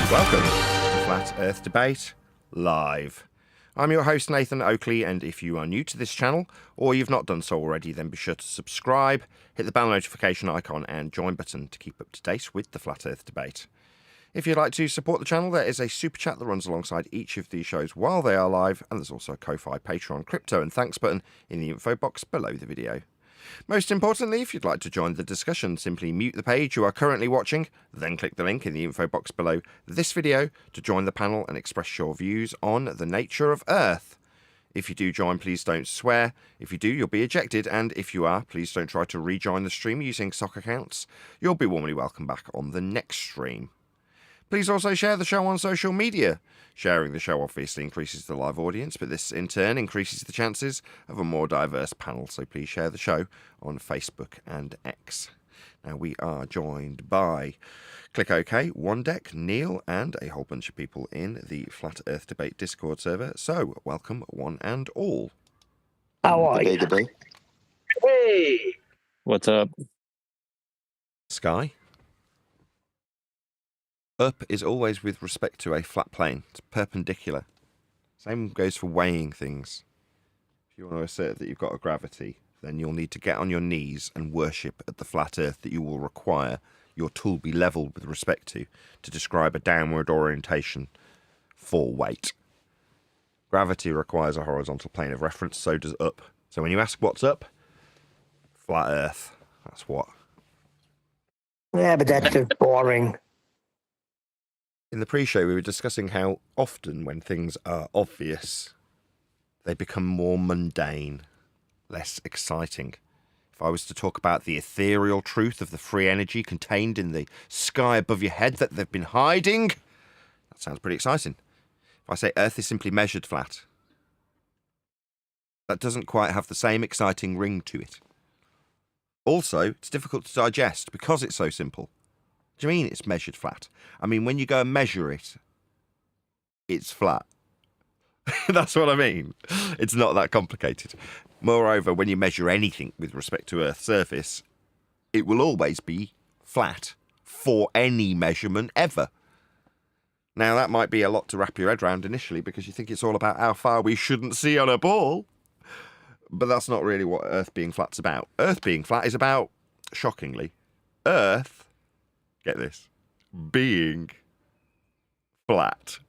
Welcome to Flat Earth Debate Live. I'm your host Nathan Oakley, and if you are new to this channel, or you've not done so already, then be sure to subscribe, hit the bell notification icon and join button to keep up to date with the Flat Earth Debate. If you'd like to support the channel, there is a super chat that runs alongside each of these shows while they are live, and there's also a Ko-Fi, Patreon, crypto and thanks button in the info box below the video. Most importantly, if you'd like to join the discussion, simply mute the page you are currently watching, then click the link in the info box below this video to join the panel and express your views on the nature of Earth. If you do join, please don't swear. If you do, you'll be ejected, and if you are, please don't try to rejoin the stream using sock accounts. You'll be warmly welcome back on the next stream. Please also share the show on social media. Sharing the show obviously increases the live audience, but this in turn increases the chances of a more diverse panel, so please share the show on Facebook and X. Now we are joined by Click OK, One Deck, Neil, and a whole bunch of people in the Flat Earth Debate Discord server, so welcome one and all. How are you? Hey! What's up? Sky? Up is always with respect to a flat plane. It's perpendicular. Same goes for weighing things. If you want to assert that you've got a gravity, then you'll need to get on your knees and worship at the flat earth that you will require your tool be levelled with respect to describe a downward orientation for weight. Gravity requires a horizontal plane of reference, so does up. So when you ask what's up, flat earth. That's what. Yeah, but that's just boring. In the pre-show, we were discussing how often when things are obvious, they become more mundane, less exciting. If I was to talk about the ethereal truth of the free energy contained in the sky above your head that they've been hiding, that sounds pretty exciting. If I say Earth is simply measured flat, that doesn't quite have the same exciting ring to it. Also, it's difficult to digest because it's so simple. What do you mean it's measured flat? I mean, when you go and measure it, it's flat. That's what I mean. It's not that complicated. Moreover, when you measure anything with respect to Earth's surface, it will always be flat for any measurement ever. Now, that might be a lot to wrap your head around initially because you think it's all about how far we shouldn't see on a ball. But that's not really what Earth being flat's about. Earth being flat is about, shockingly, Earth, get this, being flat.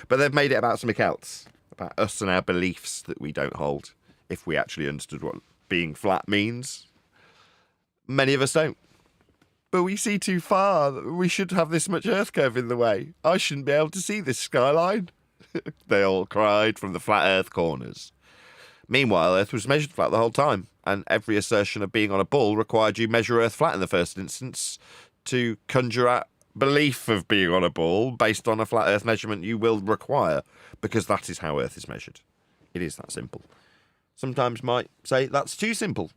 But they've made it about something else, about us and our beliefs that we don't hold, if we actually understood what being flat means. Many of us don't. But we see too far. We should have this much Earth curve in the way. I shouldn't be able to see this skyline. They all cried from the flat Earth corners. Meanwhile, Earth was measured flat the whole time, and every assertion of being on a ball required you measure Earth flat in the first instance to conjure up belief of being on a ball based on a flat Earth measurement you will require, because that is how Earth is measured. It is that simple. Sometimes might say that's too simple,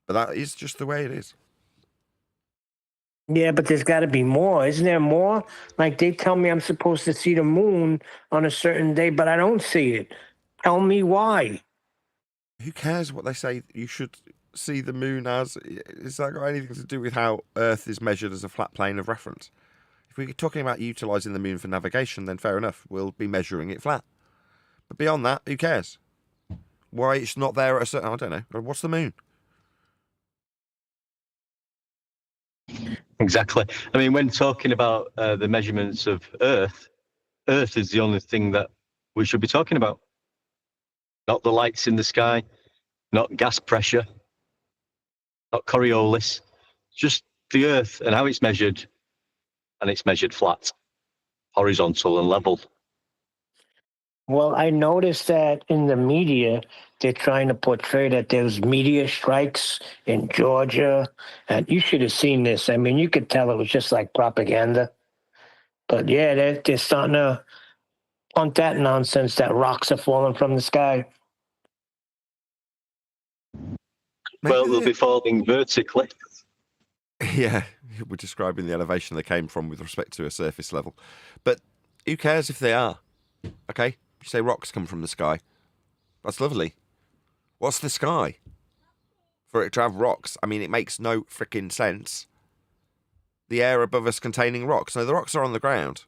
but that is just the way it is. Yeah, but there's got to be more. Isn't there more? Like they tell me I'm supposed to see the moon on a certain day, but I don't see it. Tell me why. Who cares what they say you should see the moon as? Is that got anything to do with how Earth is measured as a flat plane of reference? If we're talking about utilising the moon for navigation, then fair enough, we'll be measuring it flat. But beyond that, who cares? Why it's not there at a certain... I don't know. What's the moon? Exactly. I mean, when talking about the measurements of Earth, Earth is the only thing that we should be talking about. Not the lights in the sky, not gas pressure, not Coriolis, just the Earth and how it's measured, and it's measured flat, horizontal and level. Well, I noticed that in the media, they're trying to portray that there's meteor strikes in Georgia, and you should have seen this. I mean, you could tell it was just like propaganda. But yeah, they're starting to punt that nonsense that rocks are falling from the sky. Well, they'll be falling vertically. Yeah, we're describing the elevation they came from with respect to a surface level. But who cares if they are? Okay, you say rocks come from the sky. That's lovely. What's the sky? For it to have rocks, I mean, it makes no freaking sense. the air above us containing rocks. No, the rocks are on the ground.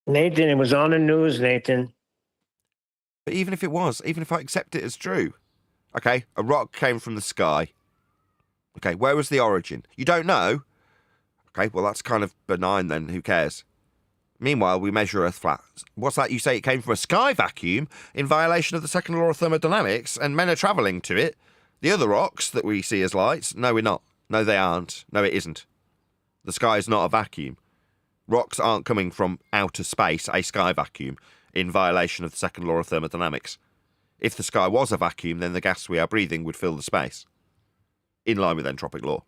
Nathan, it was on the news, Nathan. But even if it was, even if I accept it as true, okay, a rock came from the sky. Okay, where was the origin? You don't know? Okay, well, that's kind of benign then. Who cares? Meanwhile, we measure Earth flat. What's that? You say it came from a sky vacuum in violation of the second law of thermodynamics, and men are travelling to it. The other rocks that we see as lights, no, we're not. No, they aren't. No, it isn't. The sky is not a vacuum. Rocks aren't coming from outer space, a sky vacuum, in violation of the second law of thermodynamics. If the sky was a vacuum, then the gas we are breathing would fill the space, in line with entropic law.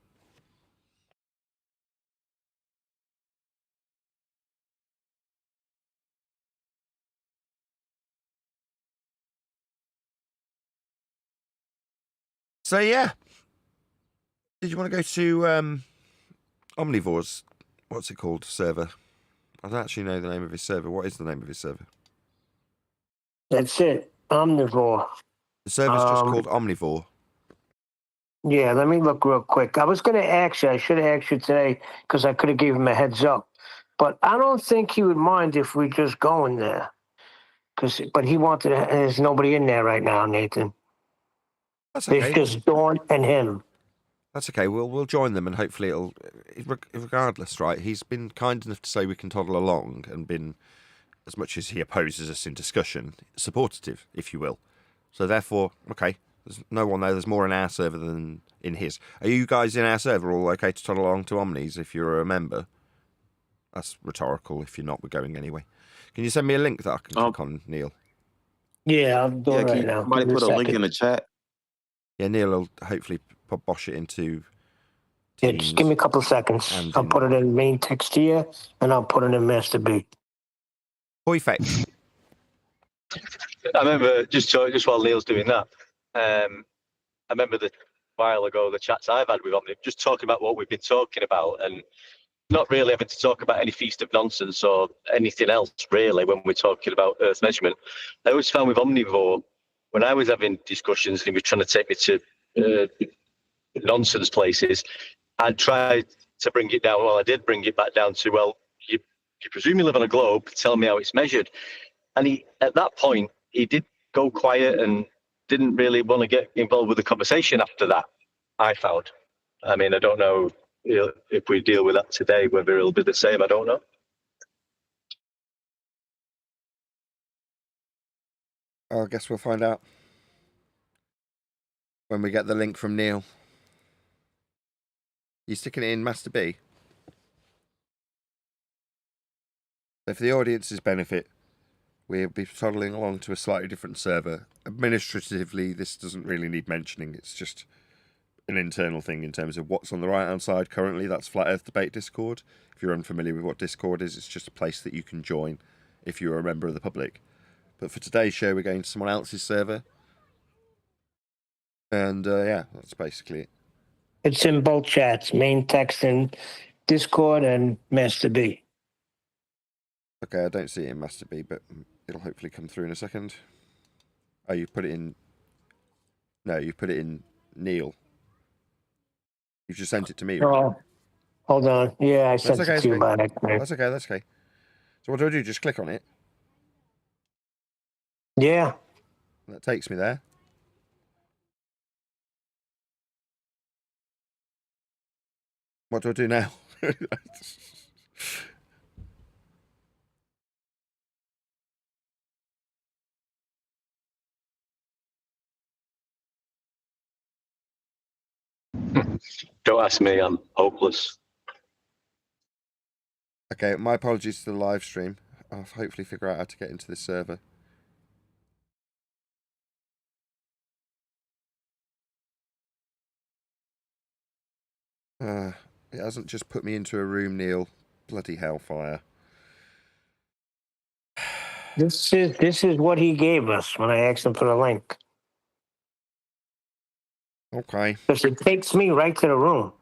So yeah, did you want to go to Omnivore's, what's it called, server? I don't actually know the name of his server. What is the name of his server? That's it. Omnivore. The server's just called Omnivore. Yeah, let me look real quick. I was going to ask you. I should have asked you today because I could have gave him a heads up. But I don't think he would mind if we just go in there. But he wanted. There's nobody in there right now, Nathan. That's There's okay. just Dawn and him. That's okay. We'll join them, and hopefully it'll. Regardless, right? He's been kind enough to say we can toddle along, and been, as much as he opposes us in discussion, supportive, if you will. So therefore, okay. There's no one there. There's more in our server than in his. Are you guys in our server all okay to toddle along to Omni's if you're a member? That's rhetorical. If you're not, we're going anyway. Can you send me a link that I can click on, Neil? Yeah, I'm doing it right now. Somebody put a link in the chat. Yeah, Neil will hopefully bosh it into Yeah, Teams. just give me a couple seconds. I'll put it in main text here, and I'll put it in Master B. Perfect. I remember just while Neil's doing that, I remember a while ago the chats I've had with Omni, just talking about what we've been talking about, and not really having to talk about any feast of nonsense or anything else really when we're talking about Earth measurement. I always found with Omnivore, when I was having discussions and he was trying to take me to nonsense places, I tried to bring it down. Well, I did bring it back down to, well, you presume you live on a globe, tell me how it's measured. And he, at that point, he did go quiet and didn't really want to get involved with the conversation after that, I found. I mean, I don't know if we deal with that today, whether it'll be the same, I don't know. I guess we'll find out when we get the link from Neil. You sticking it in Master B? So for the audience's benefit, we'll be toddling along to a slightly different server. Administratively, this doesn't really need mentioning. It's just an internal thing in terms of what's on the right-hand side currently. That's Flat Earth Debate Discord. If you're unfamiliar with what Discord is, it's just a place that you can join if you're a member of the public. But for today's show, we're going to someone else's server. And yeah, that's basically it. It's in both chats, main text in Discord and Master B. Okay, I don't see it in Master B, but it'll hopefully come through in a second. Oh, you put it in... No, you put it in Neil. You just sent it to me. Oh, hold on. Yeah, I sent okay, it to you by that. That's okay, that's okay. So what do? Just click on it? Yeah. That takes me there. What do I do now? Don't ask me, I'm hopeless. Okay, my apologies to the live stream. I'll hopefully figure out how to get into this server. It hasn't just put me into a room, Neil. Bloody hellfire. This is what he gave us when I asked him for the link. Okay. Because it takes me right to the room.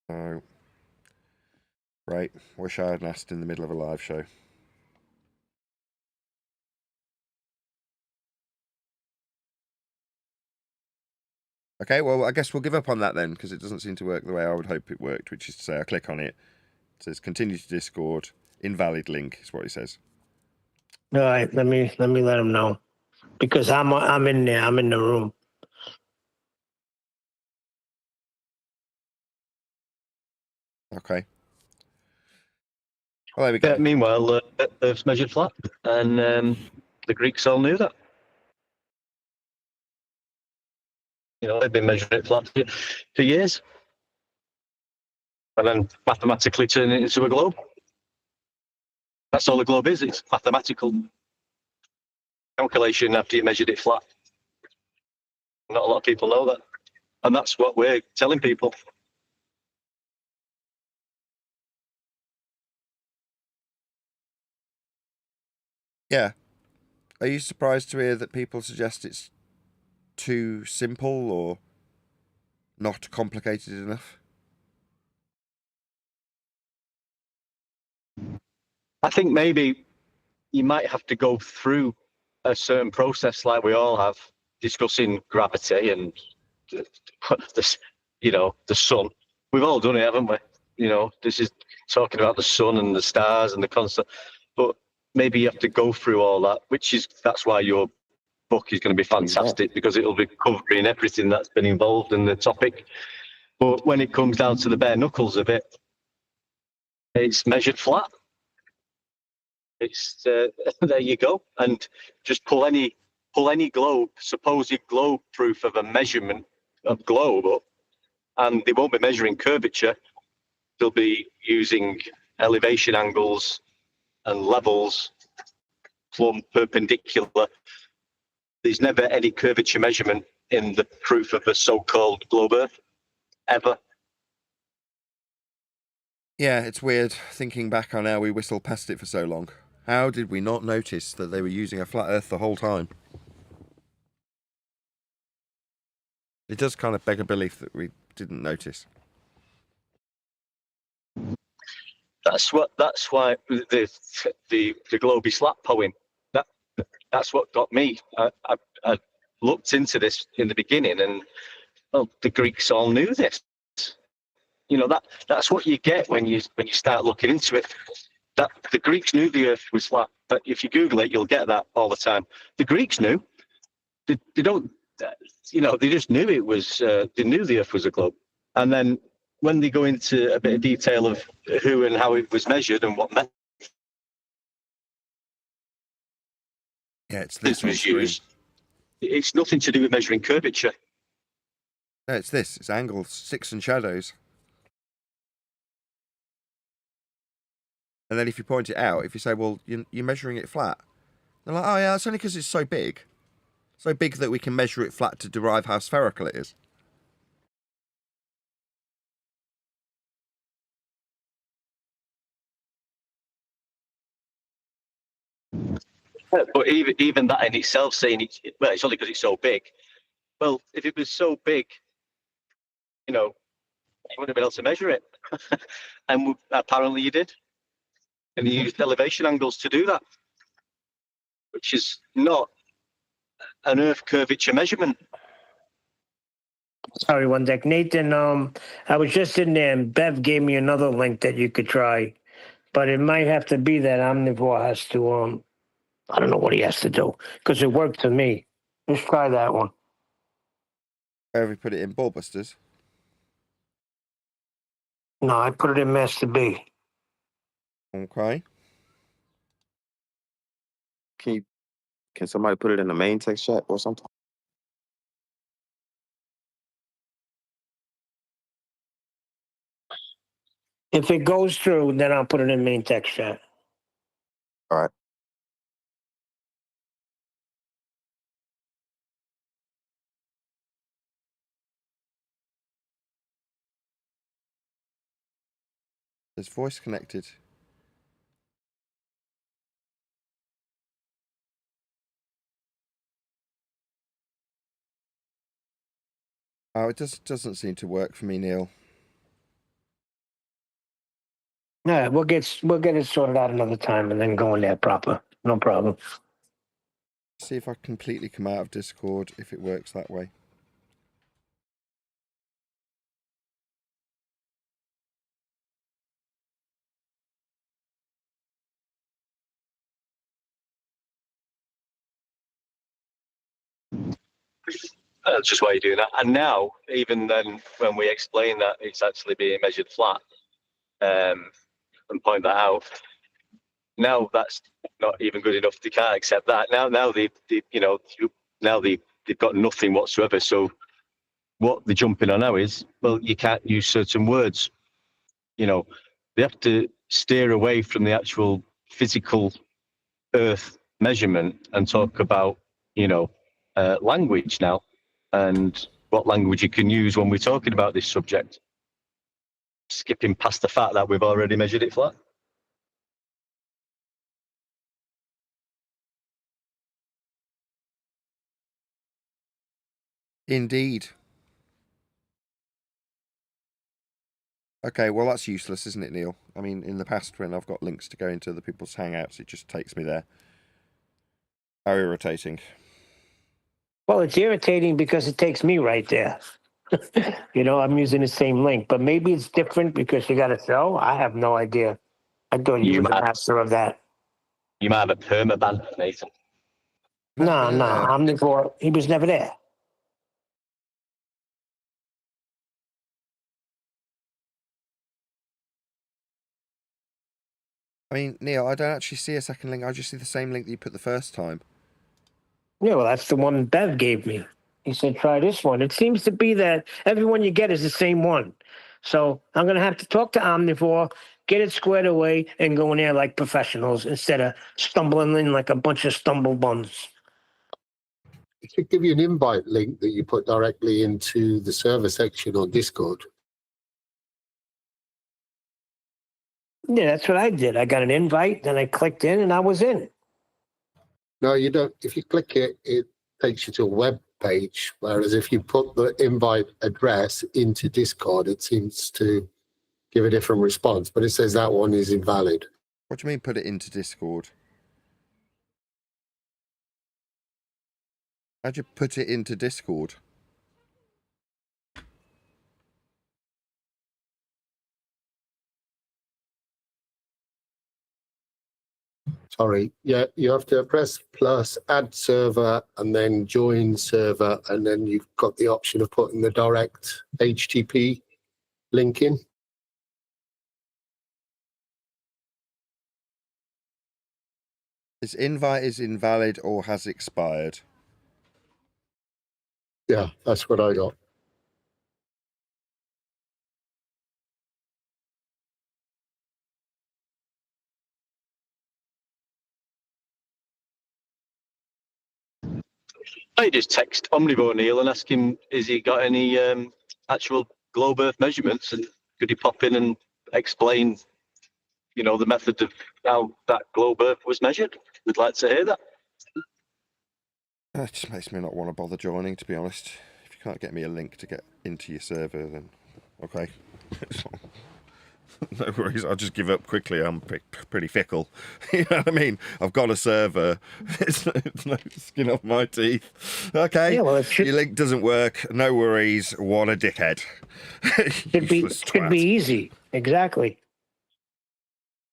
Oh. Right. Wish I had asked in the middle of a live show. Okay, well, I guess we'll give up on that then, because it doesn't seem to work the way I would hope it worked, which is to say I click on it. It says continue to Discord, invalid link is what it says. All right, let me let him know, because I'm in there. I'm in the room. Okay. Well, there we go. Yeah, meanwhile, Earth's measured flat, and the Greeks all knew that. You know, they've been measuring it flat for years, and then mathematically turning it into a globe. That's all the globe is. It's mathematical calculation after you measured it flat. Not a lot of people know that, and that's what we're telling people. Yeah. Are you surprised to hear that people suggest it's too simple or not complicated enough? I think maybe you might have to go through a certain process like we all have, discussing gravity and this, you know, the sun. We've all done it, haven't we? You know, this is talking about the sun and the stars and the constant. But maybe you have to go through all that, that's why your book is going to be fantastic, because it'll be covering everything that's been involved in the topic. But when it comes down to the bare knuckles of it, it's measured flat. It's there you go, and just pull any globe, supposed globe proof of a measurement of globe up, and they won't be measuring curvature. They'll be using elevation angles and levels, plumb, perpendicular. There's never any curvature measurement in the proof of a so-called globe Earth, ever. Yeah, it's weird thinking back on how we whistled past it for so long. How did we not notice that they were using a flat Earth the whole time? It does kind of beg a belief that we didn't notice. That's why the globe is flat poem. That's what got me. I looked into this in the beginning, and well, the Greeks all knew this. You know, that's what you get when you start looking into it. That the Greeks knew the Earth was flat. But if you Google it, you'll get that all the time. The Greeks knew. They don't. You know, they just knew it was. They knew the Earth was a globe. And then when they go into a bit of detail of who and how it was measured and what method was used, it's nothing to do with measuring curvature. No, it's this. It's angles, sticks and shadows. And then if you point it out, if you say, well, you're measuring it flat, they're like, oh yeah, it's only because it's so big. So big that we can measure it flat to derive how spherical it is. But even that in itself, saying it's only because it's so big. Well, if it was so big, you know, you wouldn't have been able to measure it. And apparently you did. And you used elevation angles to do that, which is not an Earth curvature measurement. Sorry, one sec. Nathan, I was just in there, and Bev gave me another link that you could try, but it might have to be that Omnivore has to, I don't know what he has to do, because it worked for me. Just try that one. Where have we put it in? Ballbusters? No, I put it in Master B. Okay. Can somebody put it in the main text chat or something? If it goes through, then I'll put it in main text chat. All right. There's voice connected. Oh, it doesn't seem to work for me, Neil. Yeah, we'll get it sorted out another time and then go in there proper. No problem. See if I completely come out of Discord if it works that way. That's just why you're doing that. And now, even then, when we explain that it's actually being measured flat, and point that out, now that's not even good enough. They can't accept that. Now they've got nothing whatsoever. So what they're jumping on now is, well, you can't use certain words. You know, they have to steer away from the actual physical Earth measurement and talk about, language now, and what language you can use when we're talking about this subject, skipping past the fact that we've already measured it flat. Indeed. Okay, well, that's useless, isn't it, Neil? I mean, in the past, when I've got links to go into other people's Hangouts, it just takes me there. How irritating. Well, it's irritating because it takes me right there. I'm using the same link, but maybe it's different because you got a show. I have no idea. I thought you were the master of that. You might have a permaban, Nathan. No, Omnivore, he was never there. I mean, Neil, I don't actually see a second link. I just see the same link that you put the first time. Yeah, well, that's the one Bev gave me. He said, try this one. It seems to be that everyone you get is the same one. So I'm going to have to talk to Omnivore, get it squared away, and go in there like professionals instead of stumbling in like a bunch of stumble buns. It should give you an invite link that you put directly into the server section on Discord. Yeah, that's what I did. I got an invite, then I clicked in, and I was in. No, you don't. If you click it, it takes you to a web page. Whereas if you put the invite address into Discord, it seems to give a different response. But it says that one is invalid. What do you mean put it into Discord? How'd you put it into Discord? Sorry. Yeah, you have to press plus, add server, and then join server. And then you've got the option of putting the direct HTTP link in. This invite is invalid or has expired. Yeah, that's what I got. I just text Omnivore Neil and ask him, has he got any actual globe Earth measurements, and could he pop in and explain, the method of how that globe Earth was measured? We'd like to hear that. That just makes me not want to bother joining, to be honest. If you can't get me a link to get into your server, then okay. No worries, I'll just give up quickly. I'm pretty fickle. You know what I mean? I've got a server. It's no skin off my teeth. Okay, Yeah, well, your link doesn't work. No worries. What a dickhead. Should be easy. Exactly.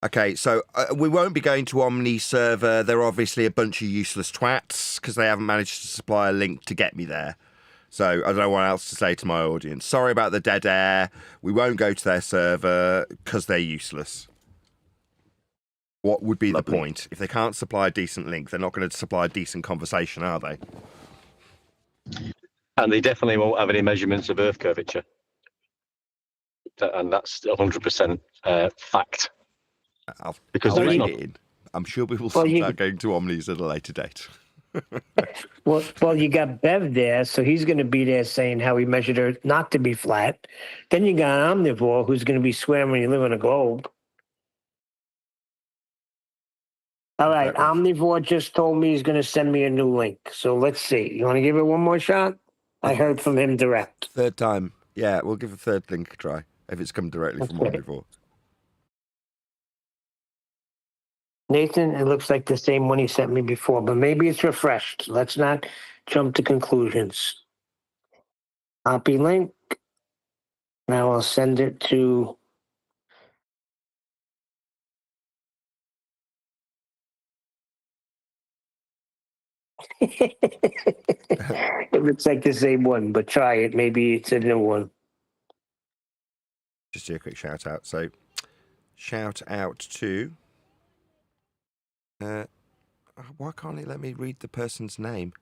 Okay, so we won't be going to Omni server. They're obviously a bunch of useless twats because they haven't managed to supply a link to get me there. So I don't know what else to say to my audience. Sorry about the dead air. We won't go to their server because they're useless. What would be the point? If they can't supply a decent link, they're not going to supply a decent conversation, are they? And they definitely won't have any measurements of Earth curvature. And that's 100% fact. Because there is not. I'm sure we will start going to Omnis at a later date. Well, you got Bev there, so he's going to be there saying how he measured Earth not to be flat. Then you got Omnivore, who's going to be swearing you live in a globe. All right, Omnivore just told me he's going to send me a new link. So let's see. You want to give it one more shot? I heard from him direct. Third time. Yeah, we'll give a third link a try if it's come directly from Omnivore. Nathan, it looks like the same one he sent me before, but maybe it's refreshed. Let's not jump to conclusions. Copy link. Now I'll send it to It looks like the same one, but try it. Maybe it's a new one. Just do a quick shout out. So, shout out to. Why can't it let me read the person's name?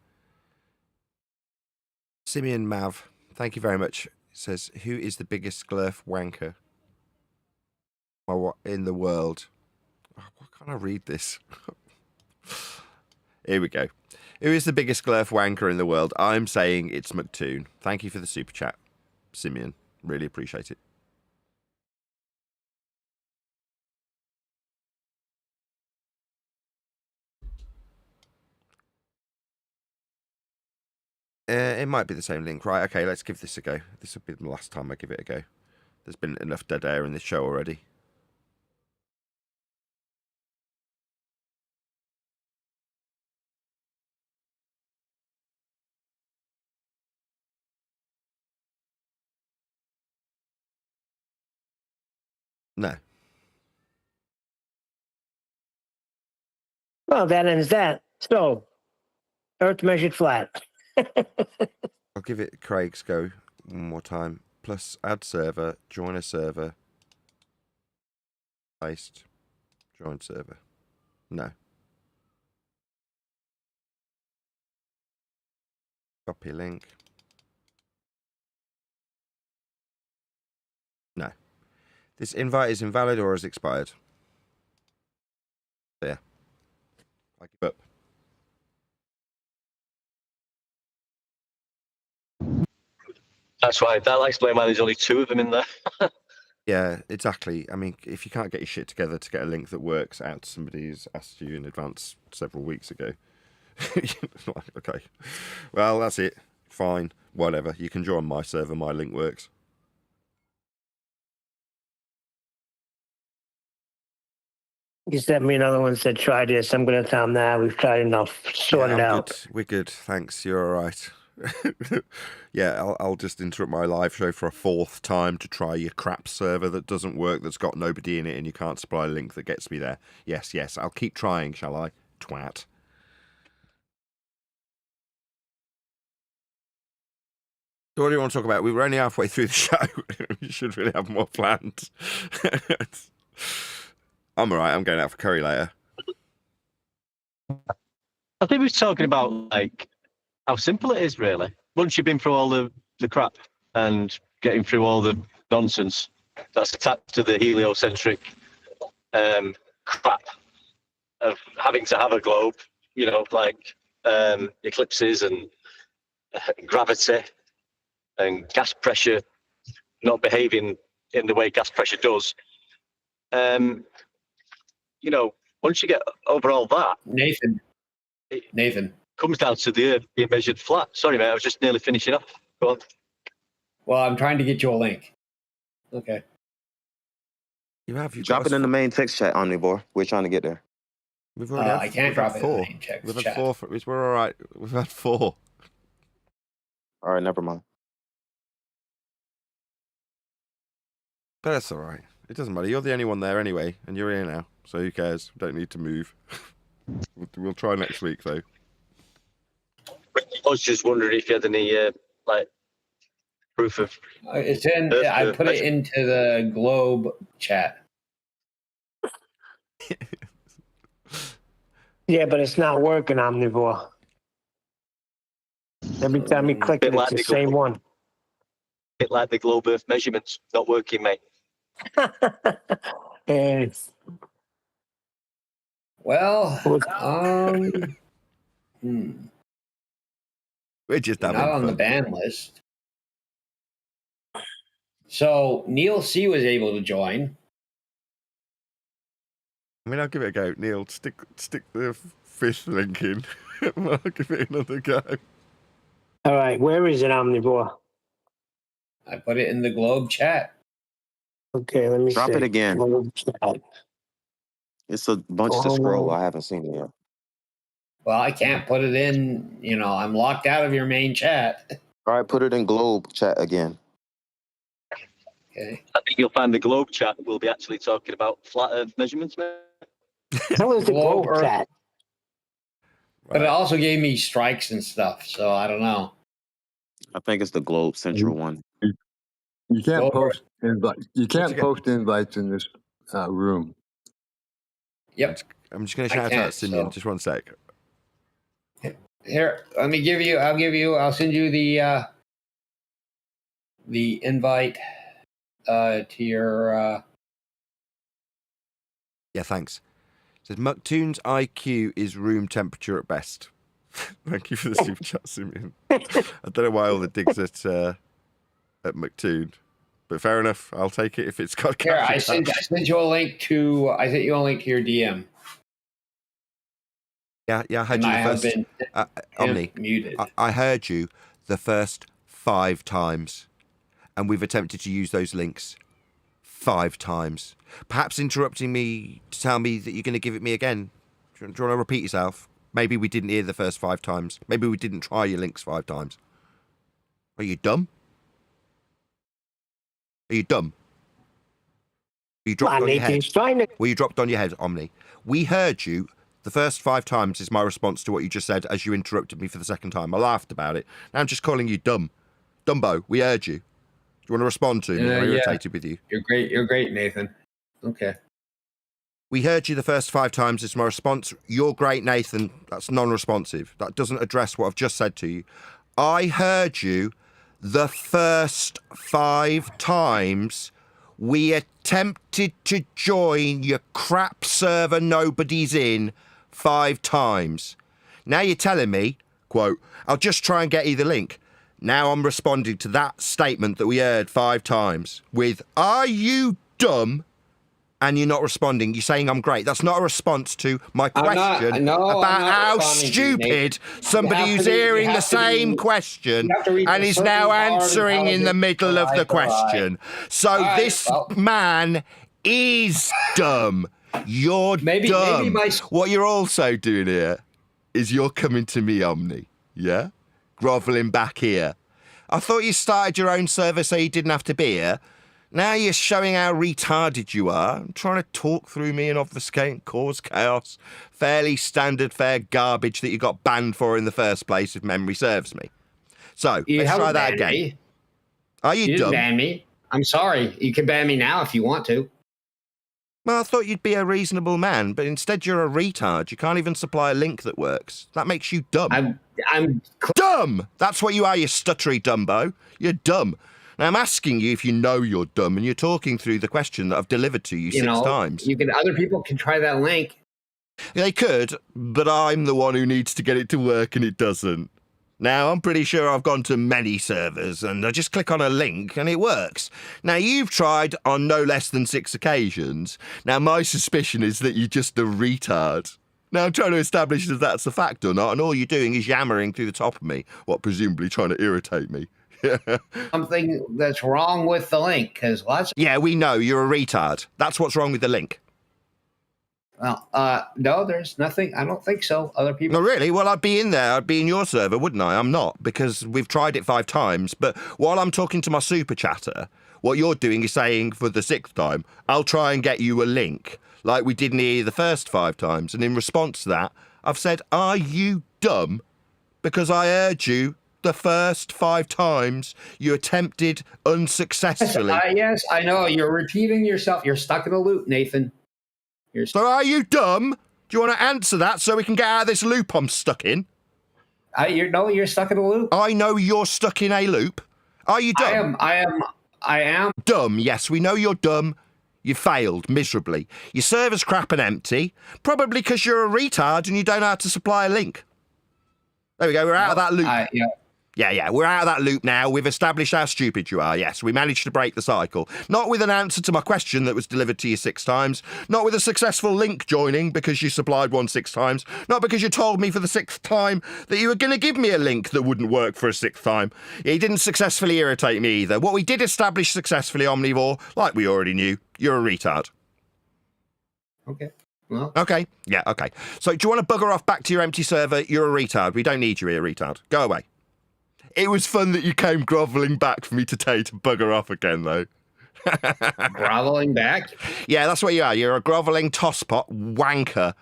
Simeon Mav. Thank you very much. It says, who is the biggest glurf wanker in the world? Oh, why can't I read this? Here we go. Who is the biggest glurf wanker in the world? I'm saying it's McToon. Thank you for the super chat, Simeon. Really appreciate it. It might be the same link. Right, okay, let's give this a go. This will be the last time I give it a go. There's been enough dead air in this show already. No. Well, that ends that. So, Earth measured flat. I'll give it Craig's go one more time. Plus add server, join a server, paste, join server. No. Copy link. No. This invite is invalid or has expired. So yeah. I give up. That's why. That'll explain why there's only 2 of them in there. Yeah, exactly. I mean, if you can't get your shit together to get a link that works out to somebody who's asked you in advance several weeks ago. Okay. Well, that's it. Fine. Whatever. You can join my server. My link works. You sent me another one, said, try this. I'm going to tell them now. We've tried enough. Sort it out. Good. We're good. Thanks. You're all right. Yeah, I'll just interrupt my live show for a 4th time to try your crap server that doesn't work, that's got nobody in it, and you can't supply a link that gets me there. Yes, I'll keep trying, shall I? Twat. So what do you want to talk about? We were only halfway through the show. We should really have more planned. I'm all right. I'm going out for curry later. I think we were talking about like how simple it is, really. Once you've been through all the crap and getting through all the nonsense that's attached to the heliocentric crap of having to have a globe, you know, like eclipses and gravity and gas pressure not behaving in the way gas pressure does. You know, once you get over all that, Nathan. comes down to the Earth being measured flat. Sorry, mate, I was just nearly finishing off. Go on. Well, I'm trying to get you a link. Okay. You've Drop it in the main text chat, Omnivore. We're trying to get there. We've already had, I can't drop it in the main We've had chat. 4. We're all right. We've had 4. All right, never mind. But that's all right. It doesn't matter. You're the only one there anyway, and you're here now. So who cares? We don't need to move. We'll try next week, though. I was just wondering if you had any like proof of. It's in. I put it into the globe chat. Yeah, but it's not working, Omnivore. Every time you click it, it's the same one. Bit like the globe Earth measurements not working, mate. And Well, We're just having not on fun. the ban list. So Neil C was able to join. I mean, I'll give it a go. Neil, stick the fish link in. I'll give it another go. all right, where is it, Omnivore? I put it in the globe chat. Okay, let me Drop see. it again. It's a bunch to scroll. I haven't seen it yet. Well, I can't put it in. You know, I'm locked out of your main chat. All right, put it in globe chat again. Okay. I think you'll find the globe chat will be actually talking about flat Earth measurements, mate. How is the Globe globe Earth. chat? But it also gave me strikes and stuff, so I don't know. I think it's the Globe Central one. You can't Go post invites. You can't again? post invites in this room. Yep. I'm just going to I shout can't, out Simeon. so- Just one sec. Here, let me give you. I'll send you the invite to your. Yeah, thanks. It says Mucktoon's IQ is room temperature at best. Thank you for the super chat, Simeon. I don't know why all the digs at Mucktoon, but fair enough. I'll take it if it's got. Here, I cash sent attached. you a link to. I sent you a link to your DM. Yeah, I heard And you I the have first. been Omni, muted. I heard you the first 5 times, and we've attempted to use those links 5 times. Perhaps interrupting me to tell me that you're going to give it me again. Do you want to repeat yourself? Maybe we didn't hear the first 5 times. Maybe we didn't try your links 5 times. Are you dumb? Are you dumb? Were you dropped on your Nathan, head? he's trying to. Were you dropped on your head, Omni? We heard you. The first 5 times is my response to what you just said as you interrupted me for the second time. I laughed about it. Now I'm just calling you dumb. Dumbo, we heard you. Do you want to respond to me? I'm irritated with you. You're great. You're great, Nathan. Okay. We heard you the first 5 times is my response. You're great, Nathan. That's non-responsive. That doesn't address what I've just said to you. I heard you the first 5 times. We attempted to join your crap server nobody's in 5 times. Now you're telling me, quote, I'll just try and get you the link. Now I'm responding to that statement that we heard 5 times with, are you dumb? And you're not responding. You're saying I'm great. That's not a response to my question about how stupid somebody who's hearing the same question and is now answering in the middle of the question. So this man is dumb. You're dumb. What you're also doing here is you're coming to me, Omni. Yeah? Groveling back here. I thought you started your own server so you didn't have to be here. Now you're showing how retarded you are, trying to talk through me and obfuscate and cause chaos. Fairly standard fare garbage that you got banned for in the first place, if memory serves me. So, let's try that again. Me. Are you dumb? Didn't ban me. I'm sorry. You can ban me now if you want to. Well, I thought you'd be a reasonable man, but instead you're a retard. You can't even supply a link that works. That makes you dumb. I'm dumb! That's what you are, you stuttery dumbo. You're dumb. Now, I'm asking you if you know you're dumb, and you're talking through the question that I've delivered to you 6 times. Other people can try that link. They could, but I'm the one who needs to get it to work, and it doesn't. Now, I'm pretty sure I've gone to many servers, and I just click on a link, and it works. Now, you've tried on no less than 6 occasions. Now, my suspicion is that you're just a retard. Now, I'm trying to establish if that's a fact or not, and all you're doing is yammering through the top of me, presumably trying to irritate me. Something that's wrong with the link, because Yeah, we know you're a retard. That's what's wrong with the link. Well, no, there's nothing. I don't think so. Other people. No, really? Well, I'd be in there. I'd be in your server, wouldn't I? I'm not, because we've tried it 5 times. But while I'm talking to my super chatter, what you're doing is saying for the 6th time, I'll try and get you a link, like we didn't hear the first 5 times. And in response to that, I've said, are you dumb? Because I heard you the first 5 times you attempted unsuccessfully. Yes, I know. You're repeating yourself. You're stuck in a loop, Nathan. So are you dumb? Do you want to answer that so we can get out of this loop I'm stuck in? You're stuck in a loop. I know you're stuck in a loop. Are you dumb? I am. Dumb, yes, we know you're dumb. You failed miserably. Your server's crap and empty, probably because you're a retard and you don't know how to supply a link. There we go, we're out of that loop. Yeah, we're out of that loop now. We've established how stupid you are, yes. We managed to break the cycle. Not with an answer to my question that was delivered to you 6 times. Not with a successful link joining because you supplied one 6 times. Not because you told me for the 6th time that you were going to give me a link that wouldn't work for a 6th time. You didn't successfully irritate me either. What we did establish successfully, Omnivore, like we already knew, you're a retard. Okay. Well. Okay. Yeah, okay. So do you want to bugger off back to your empty server? You're a retard. We don't need you here, retard. Go away. It was fun that you came grovelling back for me to tell you to bugger off again, though. Groveling back? Yeah, that's what you are. You're a grovelling tosspot wanker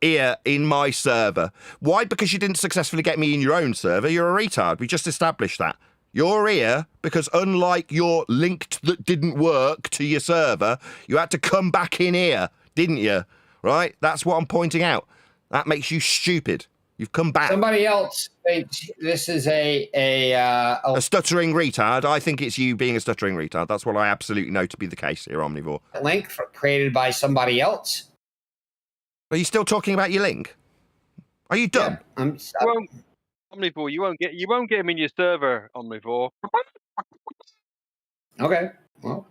here in my server. Why? Because you didn't successfully get me in your own server. You're a retard. We just established that. You're here because unlike your link that didn't work to your server, you had to come back in here, didn't you? Right? That's what I'm pointing out. That makes you stupid. You've come back. Somebody else thinks this is a stuttering retard. I think it's you being a stuttering retard. That's what I absolutely know to be the case here, Omnivore. link created by somebody else. Are you still talking about your link? Are you dumb? Yeah, Omnivore, you won't get him in your server, Omnivore. okay. Well,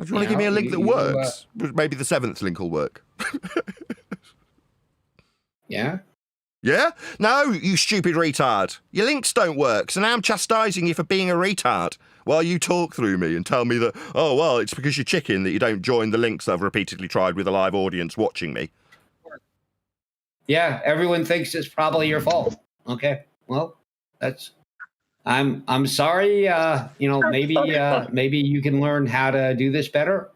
Do you want to give me a link that works? Maybe the 7th link will work. yeah. Yeah? No, you stupid retard. Your links don't work, so now I'm chastising you for being a retard while you talk through me and tell me that, oh, well, it's because you're chicken that you don't join the links I've repeatedly tried with a live audience watching me. Yeah, everyone thinks it's probably your fault. Okay. Well, I'm sorry. Maybe you can learn how to do this better.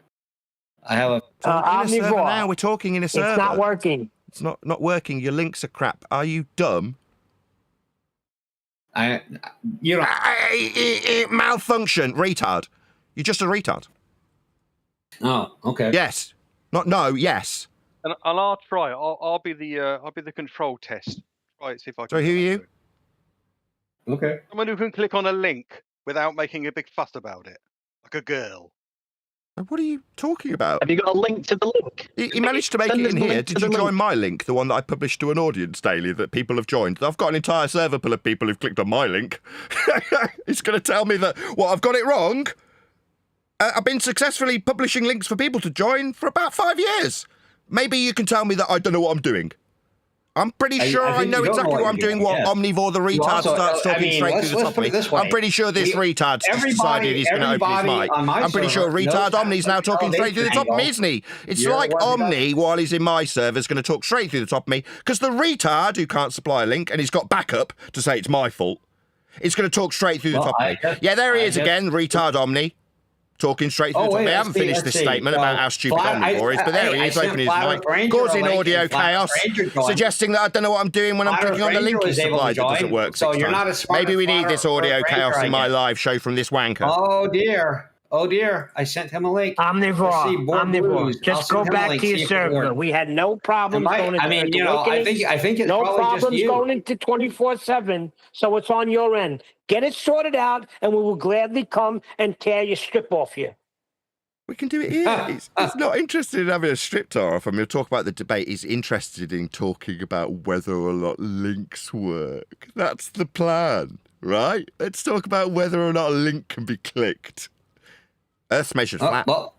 I have a Omnivore. Now we're talking in a server. It's not working. It's not working. Your links are crap. Are you dumb? Malfunction, retard. You're just a retard. Oh, okay. Yes. Not no. Yes. And I'll try. I'll be the control test. Right. See if I can. So who are you? Okay. Someone who can click on a link without making a big fuss about it, like a girl. What are you talking about? Have you got a link to the link? He managed to make it in here. Did you join my link, the one that I published to an audience daily that people have joined? I've got an entire server full of people who've clicked on my link. It's going to tell me that, I've got it wrong. I've been successfully publishing links for people to join for about 5 years. Maybe you can tell me that I don't know what I'm doing. I'm pretty sure I know exactly what I'm doing. Omnivore the retard starts talking straight through the top of me. I'm pretty sure this retard's decided he's going to open his mic. I'm pretty sure retard Omni's now talking straight through the top of me, isn't he? It's like Omni, while he's in my server, is going to talk straight through the top of me, because the retard who can't supply a link, and he's got backup to say it's my fault, is going to talk straight through the top of me. Yeah, there he is again, retard Omni. Talking straight through the top. I haven't finished this statement about how stupid Omnivore is, but there he is, opening his mic, causing audio chaos, suggesting that I don't know what I'm doing when I'm clicking on the link he supplied that doesn't work 6 times. Maybe we need this audio chaos in my live show from this wanker. Oh dear, I sent him a link. Omnivore. Just go back to your server. We had no problems going into I think it's no probably problems just you. going into 24/7, so it's on your end. Get it sorted out, and we will gladly come and tear your strip off you. We can do it here. He's not interested in having a strip tear off. I mean, we'll talk about the debate. He's interested in talking about whether or not links work. That's the plan, right? Let's talk about whether or not a link can be clicked. Earth's measured flat. Well,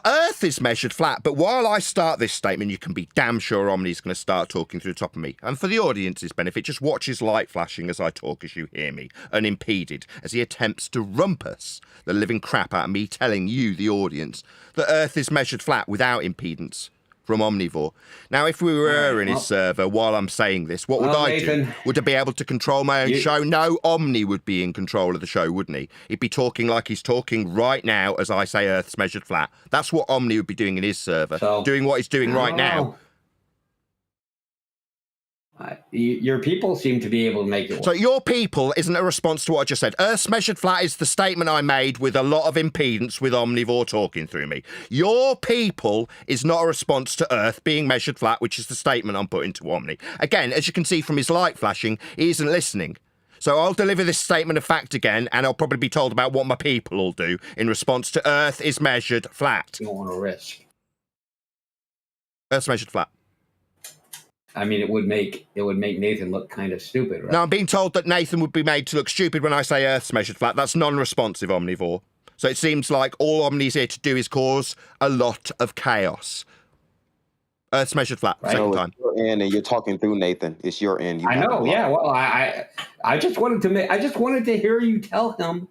Earth is measured flat, but while I start this statement, you can be damn sure Omni's going to start talking through the top of me. And for the audience's benefit, just watch his light flashing as I talk, as you hear me, unimpeded, as he attempts to rumpus the living crap out of me, telling you, the audience, that Earth is measured flat without impedance from Omnivore. Now, if we were in his server while I'm saying this, what would I do? Would I be able to control my own show? No, Omni would be in control of the show, wouldn't he? He'd be talking like he's talking right now as I say Earth's measured flat. That's what Omni would be doing in his server, doing what he's doing right now. Your people seem to be able to make it work. So your people isn't a response to what I just said. Earth's measured flat is the statement I made with a lot of impedance with Omnivore talking through me. Your people is not a response to Earth being measured flat, which is the statement I'm putting to Omni. Again, as you can see from his light flashing, he isn't listening. So I'll deliver this statement of fact again, and I'll probably be told about what my people will do in response to Earth is measured flat. You don't want to risk. Earth's measured flat. I mean, it would make Nathan look kind of stupid, right? Now, I'm being told that Nathan would be made to look stupid when I say Earth's measured flat. That's non-responsive, Omnivore. So it seems like all Omni's here to do is cause a lot of chaos. Earth's measured flat, right. Second time. It's your end, and you're talking through Nathan. It's your end. I know. Yeah. Well, I just wanted to hear you tell him.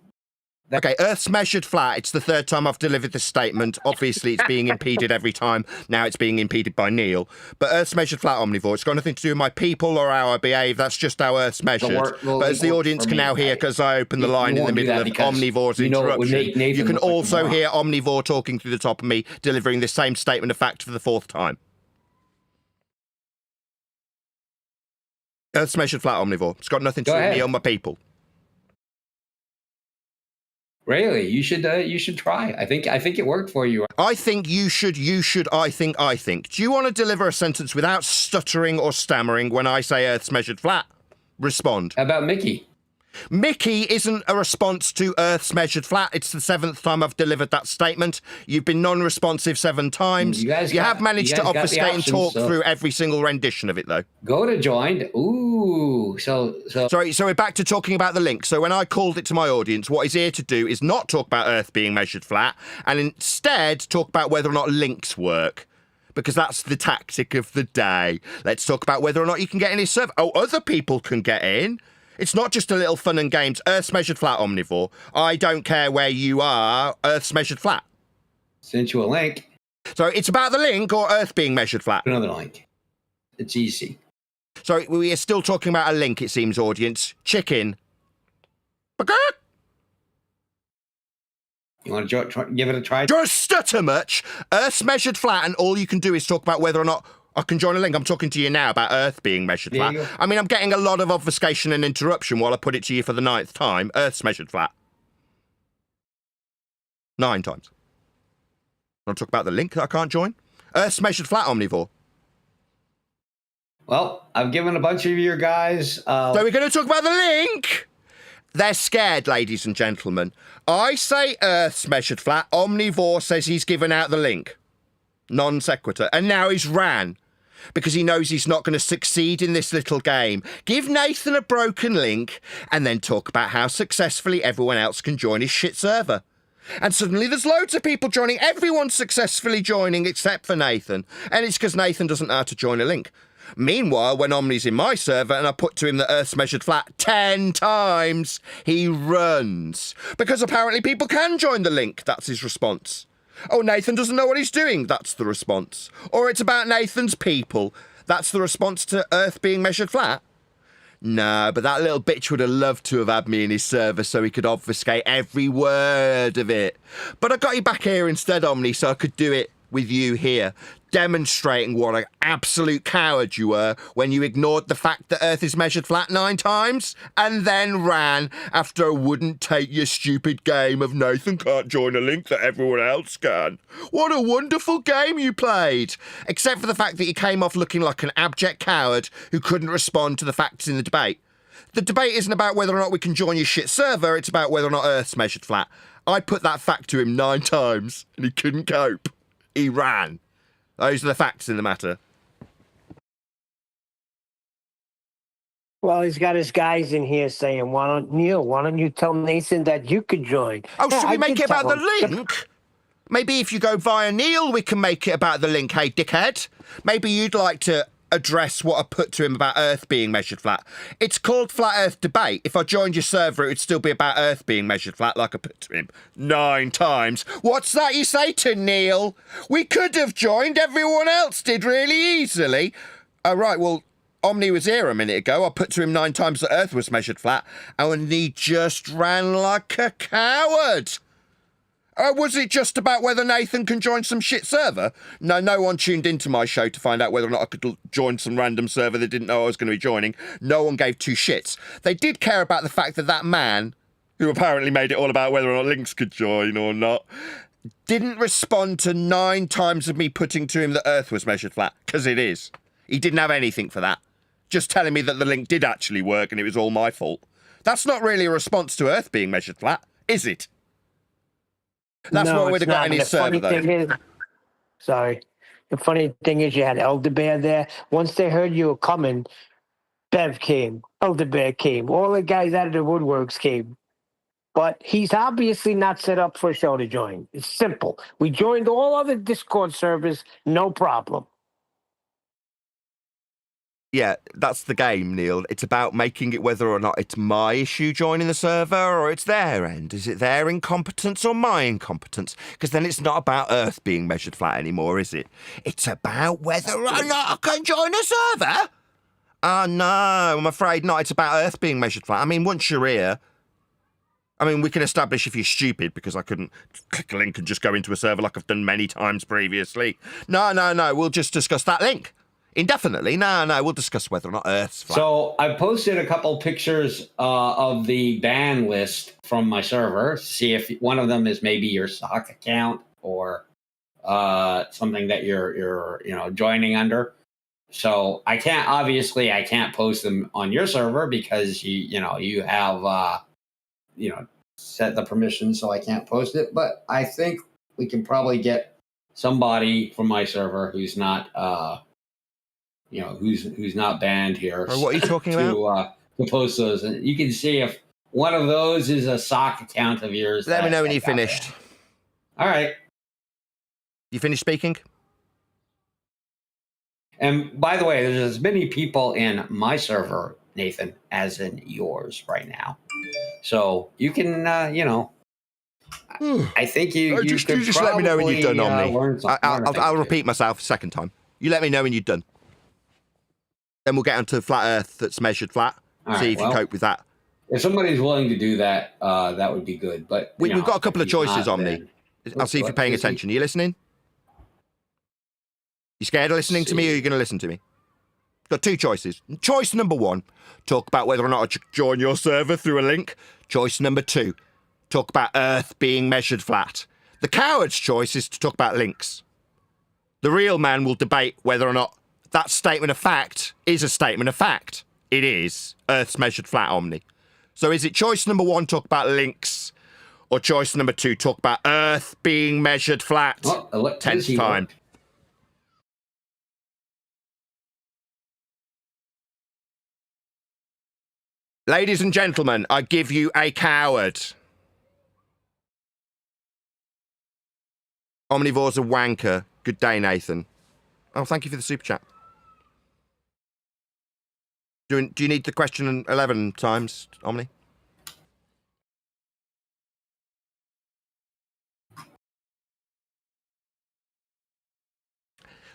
Okay, Earth's measured flat. It's the third time I've delivered this statement. Obviously, it's being impeded every time. Now it's being impeded by Neil. But Earth's measured flat, Omnivore. It's got nothing to do with my people or how I behave. That's just how Earth's measured. But as the audience can now hear, because I open the line in the middle of Omnivore's interruption, you can also hear Omnivore talking through the top of me, delivering this same statement of fact for the fourth time. Earth's measured flat, omnivore. It's got nothing to Go do with me ahead. or my people. Really, you should try. I think it worked for you. I think you should, I think. Do you want to deliver a sentence without stuttering or stammering when I say Earth's measured flat? Respond. How about Mickey? Mickey isn't a response to Earth's measured flat. It's the 7th time I've delivered that statement. You've been non-responsive 7 times. You have managed to obfuscate and talk through every single rendition of it, though. Go to joined. Ooh, so. Sorry, so we're back to talking about the link. So when I called it to my audience, what he's here to do is not talk about Earth being measured flat, and instead talk about whether or not links work. Because that's the tactic of the day. Let's talk about whether or not you can get in his server. Oh, other people can get in. It's not just a little fun and games. Earth's measured flat, omnivore. I don't care where you are. Earth's measured flat. Sent you a link. So it's about the link or Earth being measured flat? Another link. It's easy. So we are still talking about a link, it seems, audience. Chicken. You want to give it a try? Don't stutter much. Earth's measured flat, and all you can do is talk about whether or not I can join a link. I'm talking to you now about Earth being measured There flat. you go. I mean, I'm getting a lot of obfuscation and interruption while I put it to you for the 9th time. Earth's measured flat. 9 times. Want to talk about the link that I can't join? Earth's measured flat, omnivore. Well, I've given a bunch of your guys. So we're going to talk about the link. They're scared, ladies and gentlemen. I say Earth's measured flat. Omnivore says he's given out the link. Non sequitur. And now he's ran. Because he knows he's not going to succeed in this little game. Give Nathan a broken link and then talk about how successfully everyone else can join his shit server. And suddenly there's loads of people joining. Everyone's successfully joining except for Nathan. And it's because Nathan doesn't know how to join a link. Meanwhile, when Omni's in my server and I put to him that Earth's measured flat 10 times, he runs. Because apparently people can join the link. That's his response. Oh, Nathan doesn't know what he's doing. That's the response. Or it's about Nathan's people. That's the response to Earth being measured flat. No, but that little bitch would have loved to have had me in his server so he could obfuscate every word of it. But I got you back here instead, Omni, so I could do it with you here, demonstrating what an absolute coward you were when you ignored the fact that Earth is measured flat 9 times and then ran after I wouldn't take your stupid game of Nathan can't join a link that everyone else can. What a wonderful game you played! Except for the fact that you came off looking like an abject coward who couldn't respond to the facts in the debate. The debate isn't about whether or not we can join your shit server, it's about whether or not Earth's measured flat. I put that fact to him 9 times and he couldn't cope. He ran. Those are the facts in the matter. Well, he's got his guys in here saying, why don't you tell Nathan that you could join? Oh, Yeah, should we I make did it about tell the him. link? Maybe if you go via Neil, we can make it about the link, hey, dickhead? Maybe you'd like to address what I put to him about Earth being measured flat. It's called Flat Earth Debate. If I joined your server, it would still be about Earth being measured flat like I put to him 9 times. What's that you say to Neil? We could have joined, everyone else did really easily. Oh, right, well, Omni was here a minute ago. I put to him 9 times that Earth was measured flat, and he just ran like a coward. Was it just about whether Nathan can join some shit server? No one tuned into my show to find out whether or not I could join some random server they didn't know I was going to be joining. No one gave 2 shits. They did care about the fact that that man, who apparently made it all about whether or not Links could join or not, didn't respond to 9 times of me putting to him that Earth was measured flat, because it is. He didn't have anything for that. Just telling me that the link did actually work and it was all my fault. That's not really a response to Earth being measured flat, is it? That's No, what we'd it's have got not. in his The funny server, though. thing is, sorry. The funny thing is you had Elder Bear there. Once they heard you were coming, Bev came, Elder Bear came, all the guys out of the woodworks came. But he's obviously not set up for a show to join. It's simple. We joined all other Discord servers, no problem. Yeah, that's the game, Neil. It's about making it whether or not it's my issue joining the server or it's their end. Is it their incompetence or my incompetence? Because then it's not about Earth being measured flat anymore, is it? It's about whether or not I can join a server. Oh, no, I'm afraid not. It's about Earth being measured flat. I mean, once you're here, we can establish if you're stupid, because I couldn't click a link and just go into a server like I've done many times previously. No, we'll just discuss that link. Indefinitely? No, we'll discuss whether or not Earth's flat. So I posted a couple pictures of the ban list from my server. See if one of them is maybe your stock account or something that you're joining under. So I can't post them on your server because you have set the permissions, so I can't post it. But I think we can probably get somebody from my server who's not who's not banned here. What are you talking about? To post those, and you can see if one of those is a sock account of yours. Let me know when you're finished. All right. You finished speaking? And by the way, there's as many people in my server, Nathan, as in yours right now. So you can, I think you just could let me know when you've done, Omni. I'll repeat too. myself a second time. You let me know when you've done. Then we'll get onto flat Earth that's measured flat. See if you cope with that. If somebody's willing to do that, that would be good. But we've got a couple of choices, Omni. I'll see if you're paying attention. Are you listening? You scared of listening to me, or are you going to listen to me? Got two choices. Choice number one, talk about whether or not I should join your server through a link. Choice number two, talk about Earth being measured flat. The coward's choice is to talk about links. The real man will debate whether or not that statement of fact is a statement of fact. It is. Earth's measured flat, Omni. So is it choice number one, talk about links, or choice number two, talk about Earth being measured flat? Oh, 10th time. Ladies and gentlemen, I give you a coward. Omnivore's a wanker. Good day, Nathan. Oh, thank you for the super chat. Do you need the question 11 times, Omni?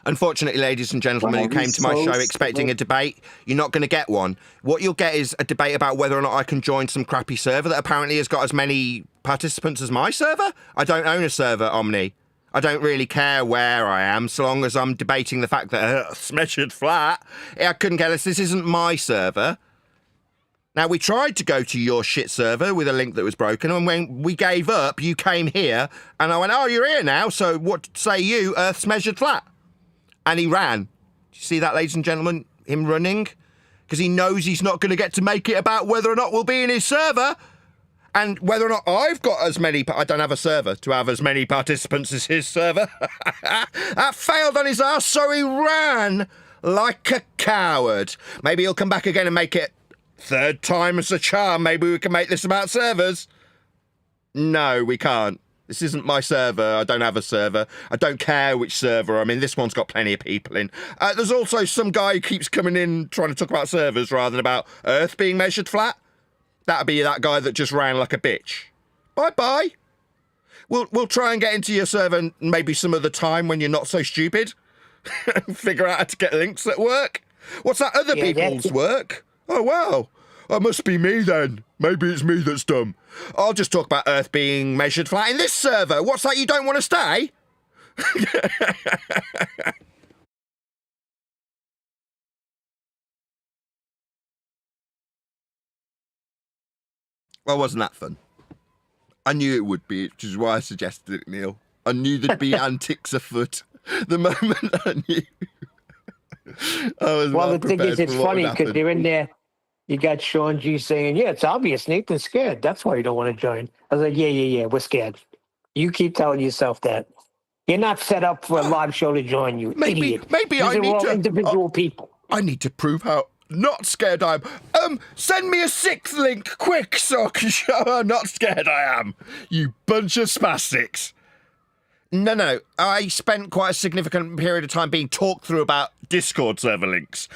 Unfortunately, ladies and gentlemen who came to my show expecting a debate, you're not going to get one. What you'll get is a debate about whether or not I can join some crappy server that apparently has got as many participants as my server. I don't own a server, Omni. I don't really care where I am, so long as I'm debating the fact that Earth's measured flat. I couldn't care less. This isn't my server. Now, we tried to go to your shit server with a link that was broken, and when we gave up, you came here, and I went, oh, you're here now, so what say you, Earth's measured flat? And he ran. Do you see that, ladies and gentlemen? Him running? Because he knows he's not going to get to make it about whether or not we'll be in his server. And whether or not I've got as many... I don't have a server to have as many participants as his server. That failed on his ass, so he ran like a coward. Maybe he'll come back again and make it third time as a charm. Maybe we can make this about servers. No, we can't. This isn't my server. I don't have a server. I don't care which server I'm in. This one's got plenty of people in. There's also some guy who keeps coming in trying to talk about servers rather than about Earth being measured flat. That'd be that guy that just ran like a bitch. Bye-bye. We'll try and get into your server maybe some other time when you're not so stupid. Figure out how to get links that work. What's that other people's work? Oh, wow. That must be me then. Maybe it's me that's dumb. I'll just talk about Earth being measured flat in this server. What's that, you don't want to stay? Well, wasn't that fun? I knew it would be, which is why I suggested it, Neil. I knew there'd be antics afoot the moment I knew. Well, the thing is, it's funny because they're in there. You got Sean G saying, yeah, it's obvious Nathan's scared. That's why you don't want to join. I was like, yeah, we're scared. You keep telling yourself that. You're not set up for a live show to join you, idiot. Maybe These I are need all to... individual people. I need to prove how not scared I am. Send me a sixth link, quick, so I can show how not scared I am. You bunch of spastics. No. I spent quite a significant period of time being talked through about Discord server links.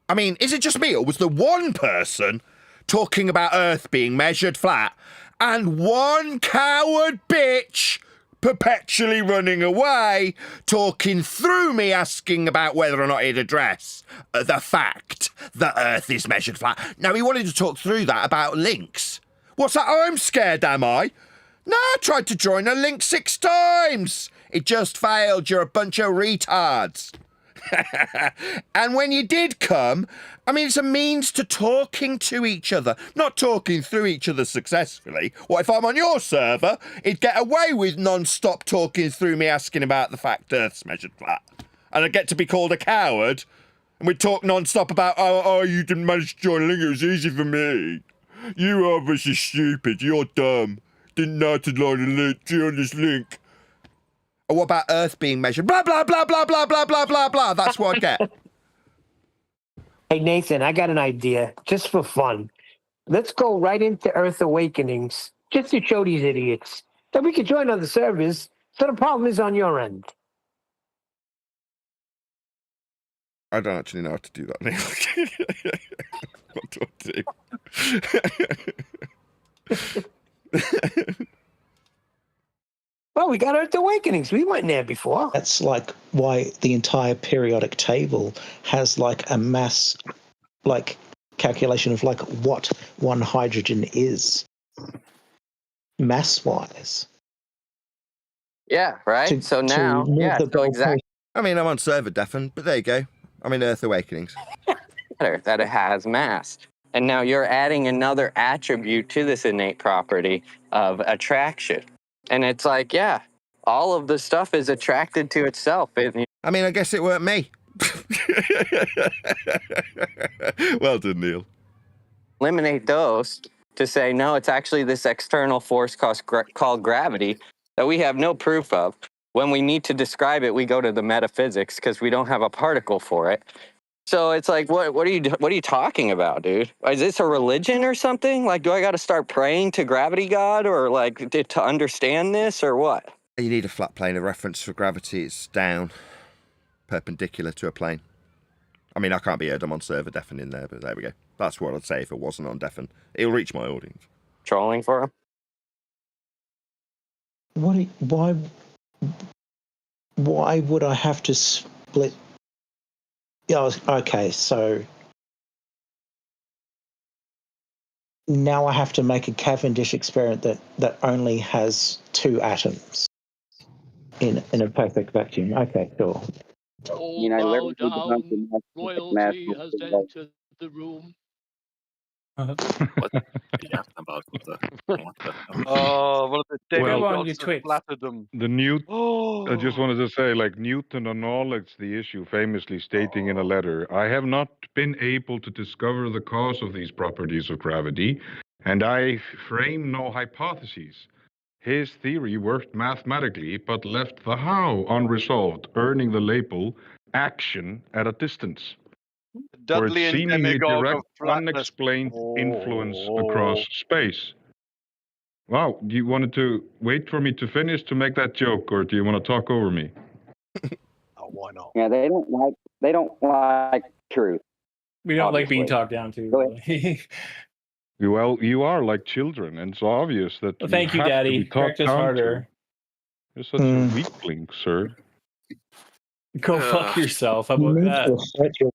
I mean, is it just me, or was there one person talking about Earth being measured flat and one coward bitch perpetually running away, talking through me, asking about whether or not he'd address the fact that Earth is measured flat? Now, he wanted to talk through that about links. What's that? I'm scared, am I? No, I tried to join a link 6 times. It just failed. You're a bunch of retards. And when you did come, I mean, it's a means to talking to each other, not talking through each other successfully. What if I'm on your server? It'd get away with non-stop talking through me asking about the fact Earth's measured flat. And I'd get to be called a coward. And we'd talk non-stop about, oh, you didn't manage to join a link, it was easy for me. You are obviously stupid, you're dumb. Didn't know to join this link. Or what about Earth being measured? Blah, blah, blah, blah, blah, blah, blah, blah, blah. That's what I get. Hey, Nathan, I got an idea just for fun. Let's go right into Earth Awakenings just to show these idiots that we can join other servers so the problem is on your end. I don't actually know how to do that, Neil. What do I do? Well, we got Earth Awakenings. We went there before. That's like why the entire periodic table has like a mass, like calculation of like what one hydrogen is, mass-wise. Yeah, right. So now, yeah, so exactly I mean, I'm on server deafen, but there you go. I'm in Earth Awakenings. that it has mass. And now you're adding another attribute to this innate property of attraction. And it's like, yeah, all of the stuff is attracted to itself. I mean, I guess it weren't me. Well done, Neil. Eliminate those to say, no, it's actually this external force called gravity that we have no proof of. When we need to describe it, we go to the metaphysics because we don't have a particle for it. So it's like, what are you talking about, dude? Is this a religion or something? Like, do I got to start praying to gravity god or like to understand this or what? You need a flat plane. A reference for gravity is down, perpendicular to a plane. I mean, I can't be heard. I'm on server deafen in there, but there we go. That's what I'd say if it wasn't on deafen. It'll reach my audience. Trolling for him? Why would I have to split? Yeah, okay, so now I have to make a Cavendish experiment that only has 2 atoms in a perfect vacuum. Okay, sure. All bow down, royalty has entered the room. Oh, one of the demigods has flattered them. The new, Oh. I just wanted to say, like Newton acknowledged the issue, famously stating in a letter, I have not been able to discover the cause of these properties of gravity, and I frame no hypotheses. His theory worked mathematically, but left the how unresolved, earning the label action at a distance. For its Dudley and seemingly demigod direct, of flatness. unexplained influence across space. Wow, do you wanted to wait for me to finish to make that joke, or do you want to talk over me? Oh, why not? Yeah, they don't like truth. We don't like being talked down to. Well, you are like children, and it's obvious that Well, thank you, have to Daddy. be talked Correct us down to. harder. You're such a weakling, sir. Go fuck yourself. How about that?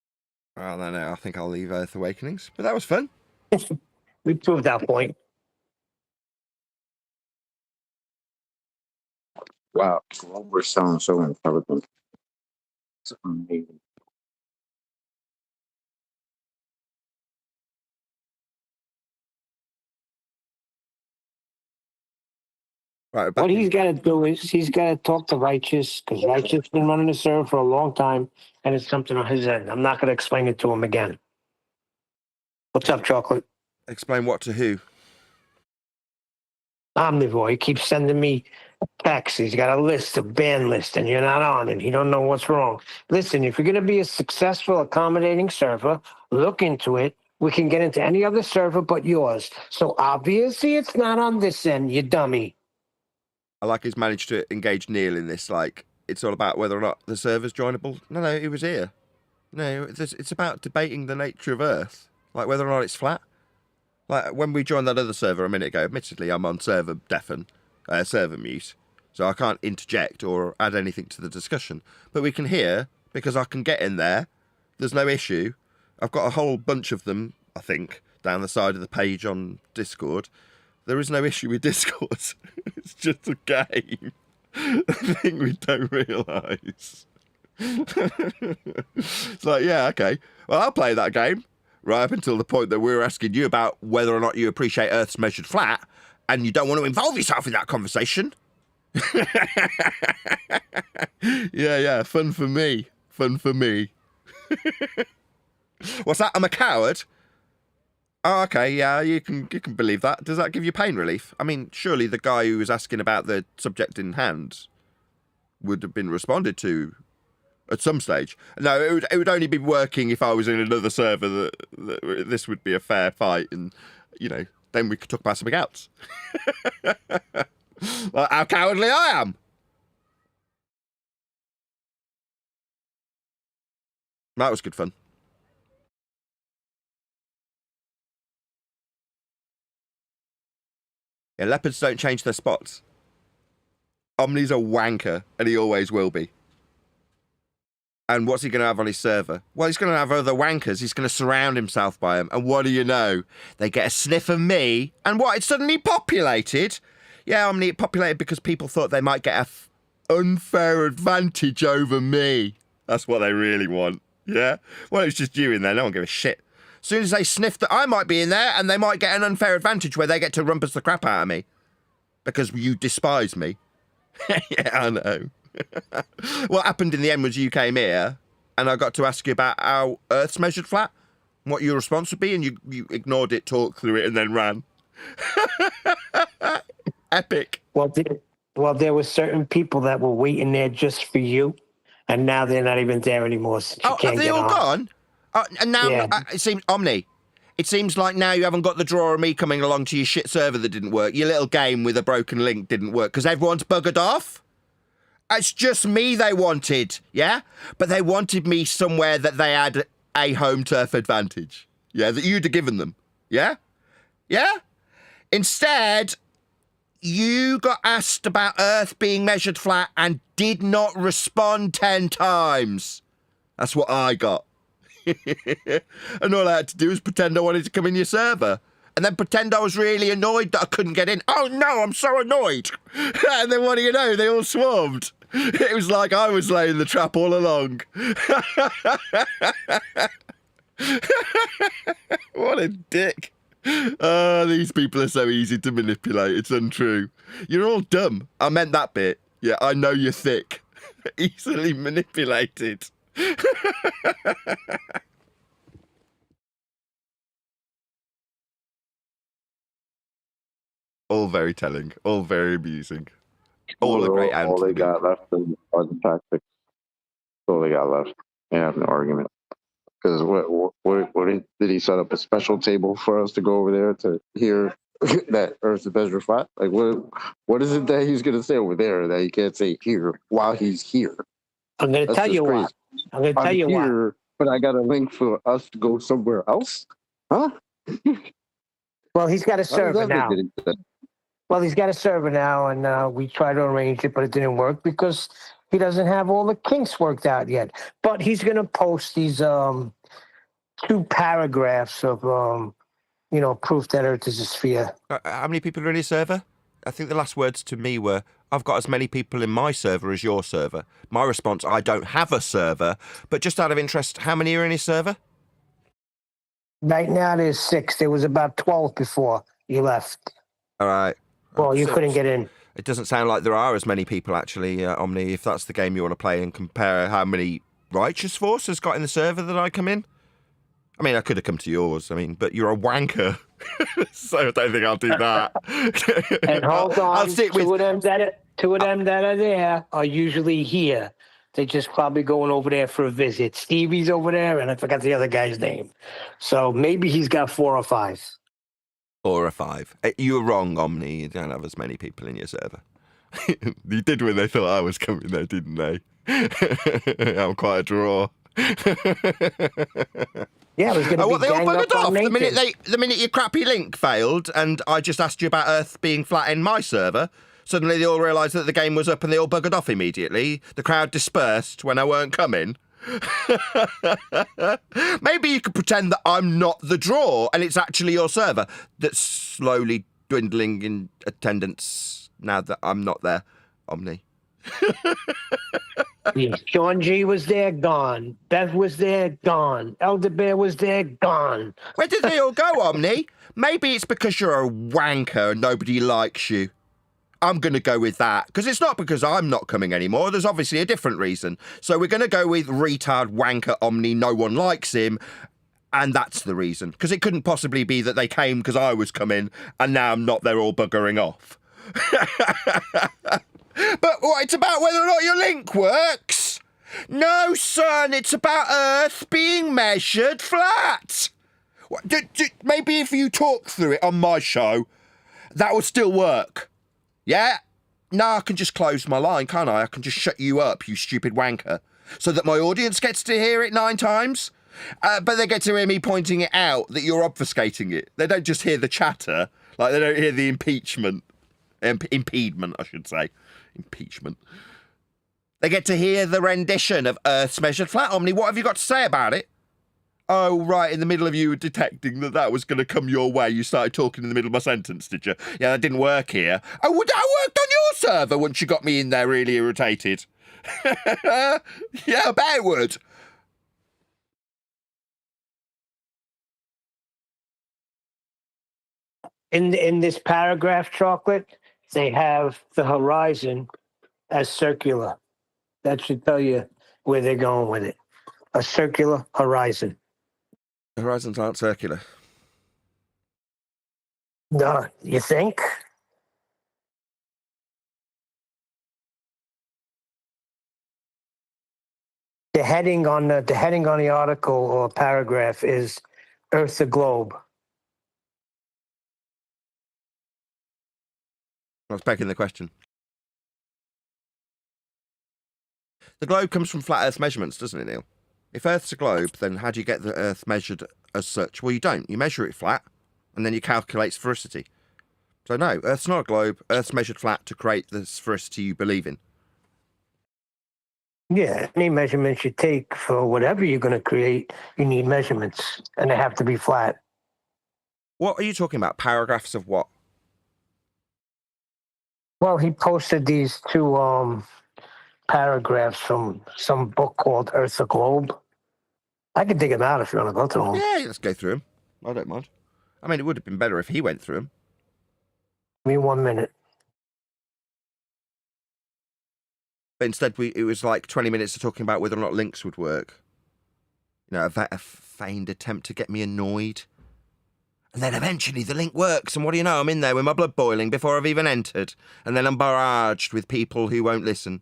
Well, then I think I'll leave Earth Awakenings. But that was fun. We proved our point. Wow, Grover sounds so intelligent. It's amazing. Right, What he's got to do is he's got to talk to Righteous because Righteous has been running the server for a long time and it's something on his end. I'm not going to explain it to him again. What's up, Chocolate? Explain what to who? Omnivore. He keeps sending me texts. He's got a list, a ban list, and you're not on it. He don't know what's wrong. Listen, if you're going to be a successful, accommodating server, look into it. We can get into any other server but yours. So obviously it's not on this end, you dummy. I like he's managed to engage Neil in this. Like, it's all about whether or not the server's joinable. No, he was here. No, it's about debating the nature of Earth. Like, whether or not it's flat. Like, when we joined that other server a minute ago, admittedly, I'm on server deafen, server mute, so I can't interject or add anything to the discussion. But we can hear, because I can get in there. There's no issue. I've got a whole bunch of them, I think, down the side of the page on Discord. There is no issue with Discord. It's just a game. The thing we don't realise. It's like, yeah, okay. Well, I'll play that game right up until the point that we were asking you about whether or not you appreciate Earth's measured flat, and you don't want to involve yourself in that conversation. Yeah, fun for me. Fun for me. What's that? I'm a coward? Oh, okay, yeah, you can believe that. Does that give you pain relief? I mean, surely the guy who was asking about the subject in hand would have been responded to at some stage. No, it would only be working if I was in another server that this would be a fair fight, and, you know, then we could talk about something else. Like how cowardly I am. That was good fun. Yeah, leopards don't change their spots. Omni's a wanker, and he always will be. And what's he going to have on his server? Well, he's going to have other wankers. He's going to surround himself by them. And what do you know? They get a sniff of me, and what? It's suddenly populated. Yeah, Omni, it populated because people thought they might get a unfair advantage over me. That's what they really want. Yeah? Well, it's just you in there. No one give a shit. As soon as they sniff that I might be in there, and they might get an unfair advantage where they get to rumpus the crap out of me. Because you despise me. Yeah, I know. What happened in the end was you came here, and I got to ask you about how Earth's measured flat, and what your response would be, and you ignored it, talked through it, and then ran. Epic. Well, there were certain people that were waiting there just for you, and now they're not even there anymore. Since you can't have they get all on. gone? And now, Yeah. it seems, Omni, it seems like now you haven't got the draw of me coming along to your shit server that didn't work. Your little game with a broken link didn't work because everyone's buggered off. It's just me they wanted, yeah? But they wanted me somewhere that they had a home turf advantage, yeah, that you'd have given them, yeah? Yeah? Instead, you got asked about Earth being measured flat and did not respond 10 times. That's what I got. And all I had to do was pretend I wanted to come in your server. And then pretend I was really annoyed that I couldn't get in. Oh no, I'm so annoyed. And then what do you know? They all swarmed. It was like I was laying the trap all along. What a dick. These people are so easy to manipulate. It's untrue. You're all dumb. I meant that bit. Yeah, I know you're thick. Easily manipulated. All very telling. All very amusing. All a great All they got left are the tactics. That's all they got left. They have no argument. Because what did he set up a special table for us to go over there to hear that Earth's a measure flat? Like what is it that he's gonna say over there that he can't say here while he's here? I'm going to tell you what. I'm going to tell you what. But I got a link for us to go somewhere else? Huh? Well, he's got a server now. Well, he's got a server now, and we tried to arrange it, but it didn't work because he doesn't have all the kinks worked out yet. But he's going to post these 2 paragraphs of, proof that Earth is a sphere. How many people are in his server? I think the last words to me were, I've got as many people in my server as your server. My response, I don't have a server. But just out of interest, how many are in his server? Right now there's 6. There was about 12 before you left. All right. Well, you couldn't get in. It doesn't sound like there are as many people, actually, Omni, if that's the game you want to play and compare how many Righteous Force has got in the server that I come in. I mean, I could have come to yours, but you're a wanker. So I don't think I'll do that. And hold on, I'll stick with... two of them that are there are usually here. They're just probably going over there for a visit. Stevie's over there, and I forgot the other guy's name. So maybe he's got 4 or 5. 4 or 5. You were wrong, Omni. You don't have as many people in your server. You did when they thought I was coming there, didn't they? I'm quite a draw. Yeah, it was going to be they all buggered off Nathan. the minute your crappy link failed, and I just asked you about Earth being flat in my server. Suddenly they all realised that the game was up, and they all buggered off immediately. The crowd dispersed when I weren't coming. Maybe you could pretend that I'm not the draw, and it's actually your server that's slowly dwindling in attendance now that I'm not there, Omni. Sean G was there, gone. Beth was there, gone. Elder Bear was there, gone. Where did they all go, Omni? Maybe it's because you're a wanker and nobody likes you. I'm going to go with that, because it's not because I'm not coming anymore. There's obviously a different reason. So we're going to go with retard wanker Omni, no one likes him, and that's the reason. Because it couldn't possibly be that they came because I was coming, and now I'm not, they're all buggering off. But what, it's about whether or not your link works. No, son, it's about Earth being measured flat. Maybe if you talk through it on my show, that would still work. Yeah? No, I can just close my line, can't I? I can just shut you up, you stupid wanker, so that my audience gets to hear it 9 times. But they get to hear me pointing it out that you're obfuscating it. They don't just hear the chatter, like they don't hear the impediment, I should say. Impeachment. They get to hear the rendition of Earth's measured flat. Omni, what have you got to say about it? Oh, right, in the middle of you detecting that was going to come your way, you started talking in the middle of my sentence, did you? Yeah, that didn't work here. Oh, that worked on your server once you got me in there really irritated. Yeah, I bet it would. In this paragraph, Chocolate, they have the horizon as circular. That should tell you where they're going with it. A circular horizon. The horizons aren't circular. No, you think? The heading on the article or paragraph is Earth the globe. I was begging the question. The globe comes from flat Earth measurements, doesn't it, Neil? If Earth's a globe, then how do you get the Earth measured as such? Well, you don't. You measure it flat, and then you calculate sphericity. So no, Earth's not a globe. Earth's measured flat to create the sphericity you believe in. Yeah, any measurements you take for whatever you're going to create, you need measurements, and they have to be flat. What are you talking about? Paragraphs of what? Well, he posted these 2 paragraphs from some book called Earth the Globe. I can dig them out if you want to go through them. Yeah, let's go through them. I don't mind. I mean, it would have been better if he went through them. Give me 1 minute. But instead, it was like 20 minutes of talking about whether or not links would work. You know, a feigned attempt to get me annoyed. And then eventually the link works, and what do you know? I'm in there with my blood boiling before I've even entered. And then I'm barraged with people who won't listen.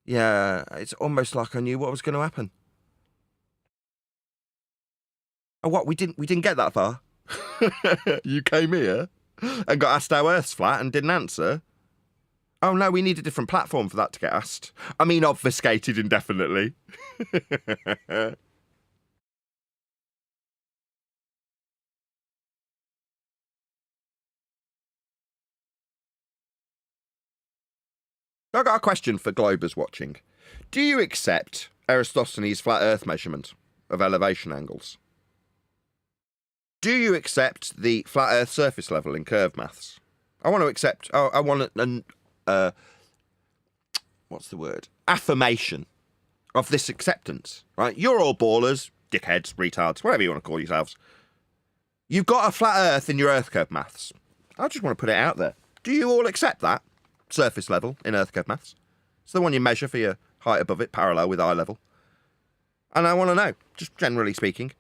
Yeah, it's almost like I knew what was going to happen. Oh, what? We didn't get that far? You came here and got asked how Earth's flat and didn't answer? Oh, no, we need a different platform for that to get asked. I mean, obfuscated indefinitely. I've got a question for Globers watching. Do you accept Aristophanes' flat Earth measurement of elevation angles? Do you accept the flat Earth surface level in curve maths? I want to accept... I want what's the word? Affirmation of this acceptance, right? You're all ballers, dickheads, retards, whatever you want to call yourselves. You've got a flat Earth in your Earth curve maths. I just want to put it out there. Do you all accept that? Surface level in Earth curve maths. It's the one you measure for your height above it, parallel with eye level. And I want to know, just generally speaking,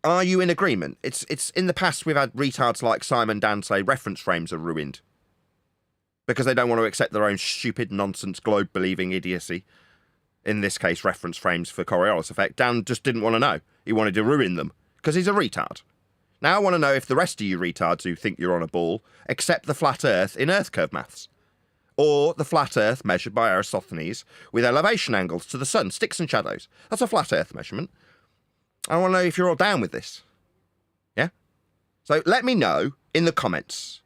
are you in agreement? It's in the past we've had retards like Simon Dan say reference frames are ruined because they don't want to accept their own stupid nonsense globe believing idiocy. In this case, reference frames for Coriolis effect. Dan just didn't want to know. He wanted to ruin them because he's a retard. Now I want to know if the rest of you retards who think you're on a ball accept the flat Earth in Earth curve maths. Or the flat Earth measured by Aristophanes with elevation angles to the sun, sticks and shadows. That's a flat Earth measurement. I want to know if you're all down with this. Yeah? So let me know in the comments.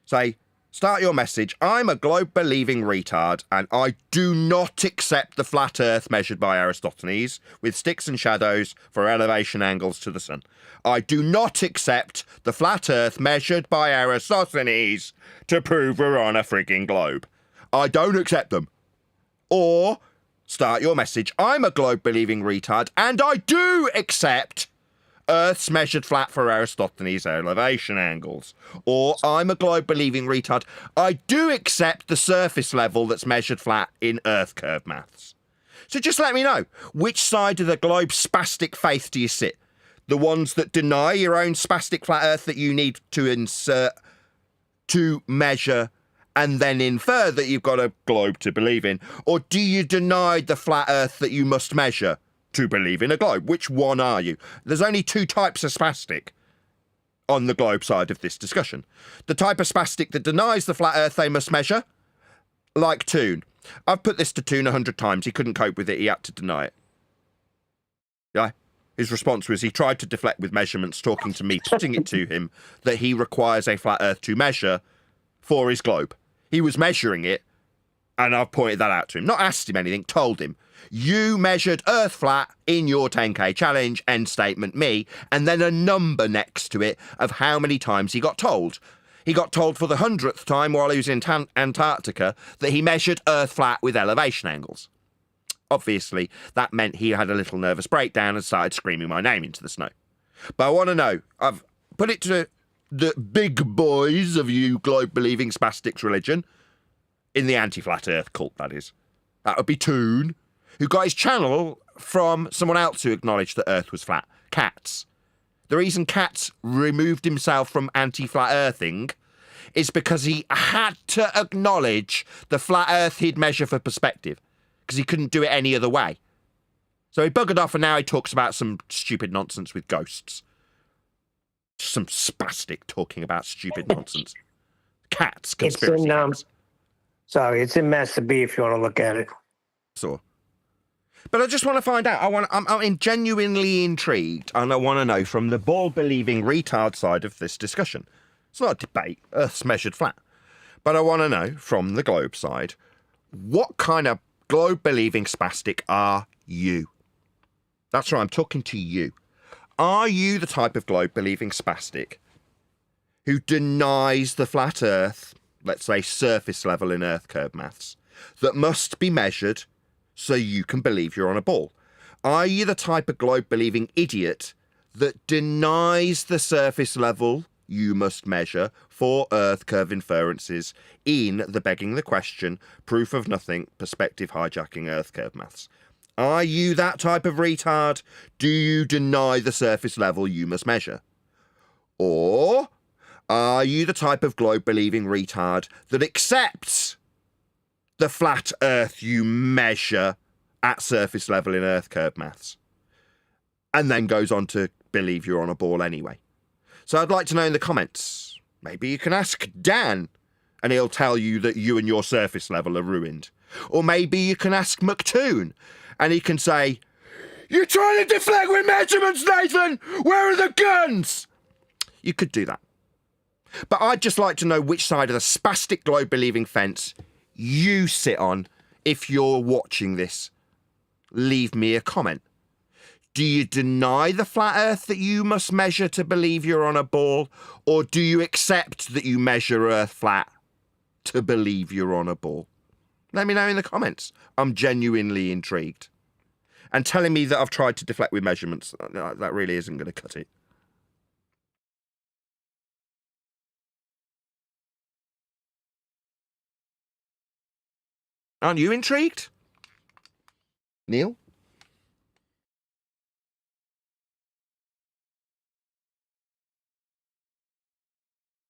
Say, start your message, I'm a globe-believing retard and I do not accept the flat Earth measured by Aristophanes with sticks and shadows for elevation angles to the sun. I do not accept the flat Earth measured by Aristophanes to prove we're on a frigging globe. I don't accept them. Or start your message, I'm a globe-believing retard, and I do accept Earth's measured flat for Aristophanes' elevation angles. Or I'm a globe-believing retard, I do accept the surface level that's measured flat in Earth curve maths. So just let me know, which side of the globe spastic faith do you sit? The ones that deny your own spastic flat Earth that you need to insert to measure and then infer that you've got a globe to believe in? Or do you deny the flat Earth that you must measure to believe in a globe? Which one are you? There's only two types of spastic on the globe side of this discussion. The type of spastic that denies the flat Earth they must measure, like Toon. I've put this to Toon 100 times. He couldn't cope with it. He had to deny it. Yeah. His response was he tried to deflect with measurements, talking to me, putting it to him that he requires a flat Earth to measure for his globe. He was measuring it, and I've pointed that out to him. Not asked him anything, told him. You measured Earth flat in your 10K challenge, end statement me, and then a number next to it of how many times he got told. He got told for the 100th time while he was in Antarctica that he measured Earth flat with elevation angles. Obviously, that meant he had a little nervous breakdown and started screaming my name into the snow. But I want to know, I've put it to the big boys of you globe-believing spastics religion, in the anti-flat Earth cult, that is. That would be Toon, who got his channel from someone else who acknowledged that Earth was flat, Cats. The reason Cats removed himself from anti-flat earthing is because he had to acknowledge the flat Earth he'd measure for perspective, because he couldn't do it any other way. So he buggered off, and now he talks about some stupid nonsense with ghosts. Some spastic talking about stupid nonsense. Cats, conspiracy cats. Sorry, it's in Master B if you want to look at it. So, but I just want to find out. I'm genuinely intrigued, and I want to know from the ball-believing retard side of this discussion. It's not a debate. Earth's measured flat. But I want to know from the globe side, what kind of globe-believing spastic are you? That's right, I'm talking to you. Are you the type of globe-believing spastic who denies the flat Earth, let's say surface level in Earth curve maths, that must be measured so you can believe you're on a ball? Are you the type of globe-believing idiot that denies the surface level you must measure for Earth curve inferences in the begging the question, proof of nothing, perspective hijacking Earth curve maths? Are you that type of retard? Do you deny the surface level you must measure? Or are you the type of globe-believing retard that accepts the flat Earth you measure at surface level in Earth curve maths, and then goes on to believe you're on a ball anyway? So I'd like to know in the comments. Maybe you can ask Dan, and he'll tell you that you and your surface level are ruined. Or maybe you can ask McToon, and he can say, "You're trying to deflect with measurements, Nathan! Where are the guns?" You could do that. But I'd just like to know which side of the spastic globe-believing fence you sit on if you're watching this. Leave me a comment. Do you deny the flat Earth that you must measure to believe you're on a ball? Or do you accept that you measure Earth flat to believe you're on a ball? Let me know in the comments. I'm genuinely intrigued. And telling me that I've tried to deflect with measurements, that really isn't going to cut it. Aren't you intrigued? Neil?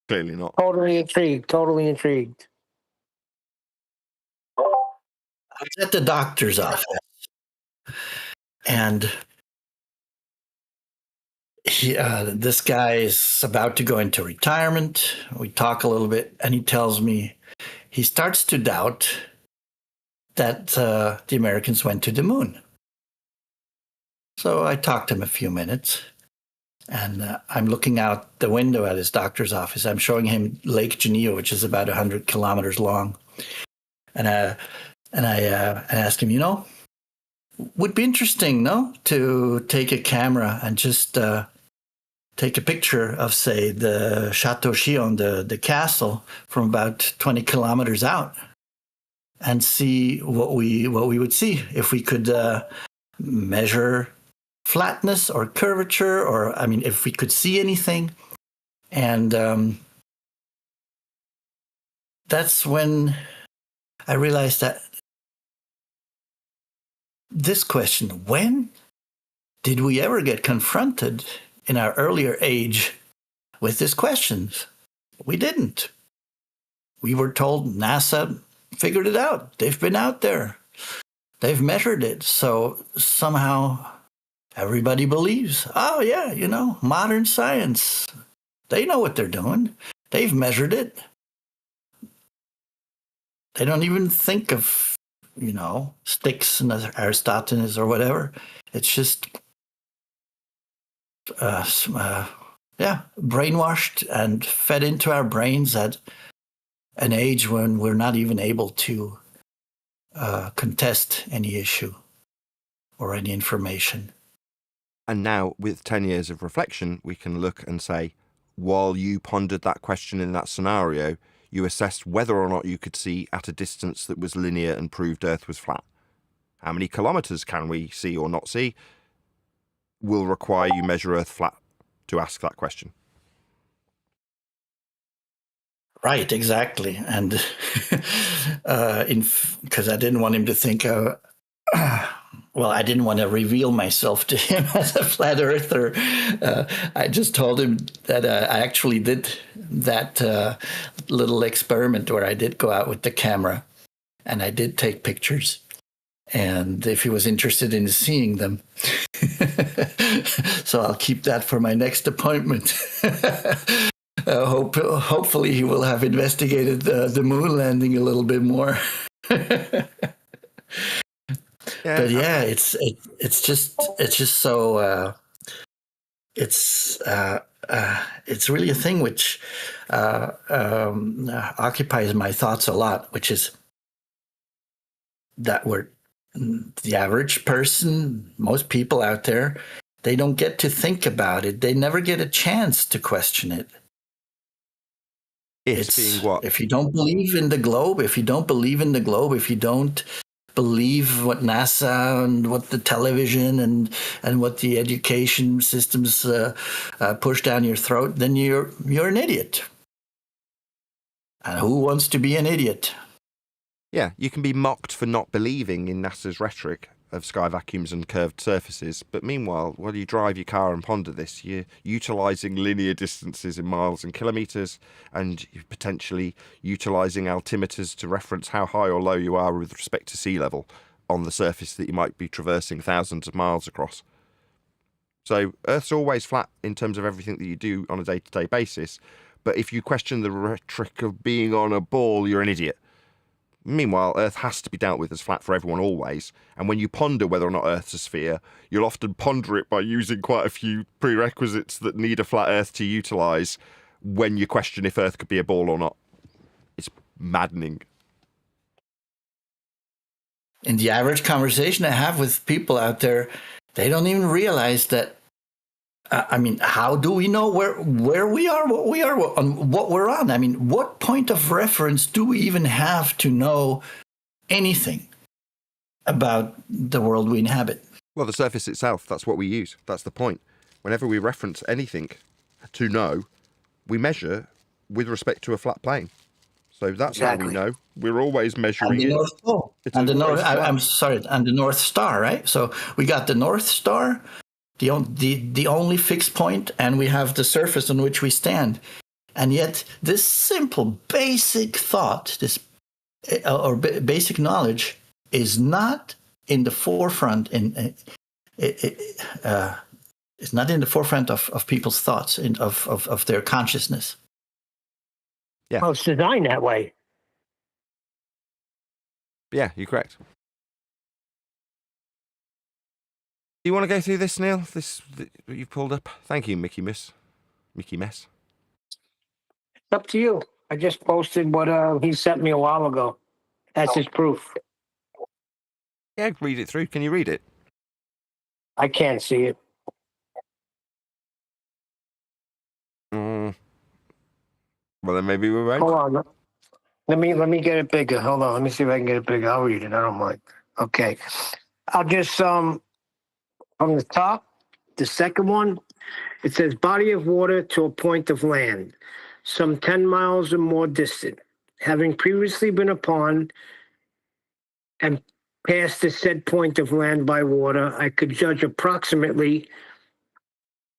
Clearly not. Totally intrigued. Totally intrigued. I was at the doctor's office, and this guy is about to go into retirement. We talk a little bit, and he tells me he starts to doubt that the Americans went to the moon. So I talked to him a few minutes, and I'm looking out the window at his doctor's office. I'm showing him Lake Geneva, which is about 100 kilometers long. And I asked him, would be interesting, no, to take a camera and just take a picture of, say, the Chateau Chillon, the castle, from about 20 kilometers out. and see what we would see if we could measure flatness or curvature, or I mean, if we could see anything. And that's when I realized that this question, when did we ever get confronted in our earlier age with these questions? We didn't. We were told NASA figured it out. They've been out there. They've measured it. So somehow everybody believes, oh, yeah, you know, modern science. They know what they're doing. They've measured it. They don't even think of, you know, Styx and Aristotle's or whatever. It's just, brainwashed and fed into our brains at an age when we're not even able to contest any issue or any information. And now, with 10 years of reflection, we can look and say, while you pondered that question in that scenario, you assessed whether or not you could see at a distance that was linear and proved Earth was flat. How many kilometres can we see or not see will require you measure Earth flat to ask that question. Right, exactly. And because I didn't want him to think, well, I didn't want to reveal myself to him as a flat earther. I just told him that I actually did that little experiment where I did go out with the camera and I did take pictures. And if he was interested in seeing them, so I'll keep that for my next appointment. Hopefully he will have investigated the moon landing a little bit more. But yeah, it's just so it's really a thing which occupies my thoughts a lot, which is that we're the average person, most people out there, they don't get to think about it. They never get a chance to question it. It's being what? If you don't believe in the globe, if you don't believe what NASA and what the television and what the education systems push down your throat, then you're an idiot. And who wants to be an idiot? Yeah, you can be mocked for not believing in NASA's rhetoric of sky vacuums and curved surfaces, but meanwhile, while you drive your car and ponder this, you're utilising linear distances in miles and kilometres, and you're potentially utilising altimeters to reference how high or low you are with respect to sea level on the surface that you might be traversing thousands of miles across. So Earth's always flat in terms of everything that you do on a day-to-day basis, but if you question the rhetoric of being on a ball, you're an idiot. Meanwhile, Earth has to be dealt with as flat for everyone always, and when you ponder whether or not Earth's a sphere, you'll often ponder it by using quite a few prerequisites that need a flat Earth to utilise when you question if Earth could be a ball or not. It's maddening. In the average conversation I have with people out there, they don't even realize that. I mean, how do we know where we are, what we are, what we're on? I mean, what point of reference do we even have to know anything about the world we inhabit? Well, the surface itself, that's what we use. That's the point. Whenever we reference anything to know, we measure with respect to a flat plane. So that's how we know. We're always measuring it. North Pole. And the North, I'm sorry, and the North Star, right? So we got the North Star, the only fixed point, and we have the surface on which we stand. And yet this simple basic thought, this basic knowledge is not in the forefront it's not in the forefront of people's thoughts, of their consciousness. Yeah. Well, it's designed that way. Yeah, you're correct. Do you want to go through this, Neil? This that you've pulled up? Thank you, Mickey Mess. It's up to you. I just posted what he sent me a while ago. That's his proof. Yeah, read it through. Can you read it? I can't see it. Well, then maybe we won't. Hold on. Let me get it bigger. Hold on. Let me see if I can get it bigger. I'll read it. I don't mind. Okay. I'll just from the top, the second one, it says body of water to a point of land, some 10 miles or more distant, having previously been upon and past the said point of land by water, I could judge approximately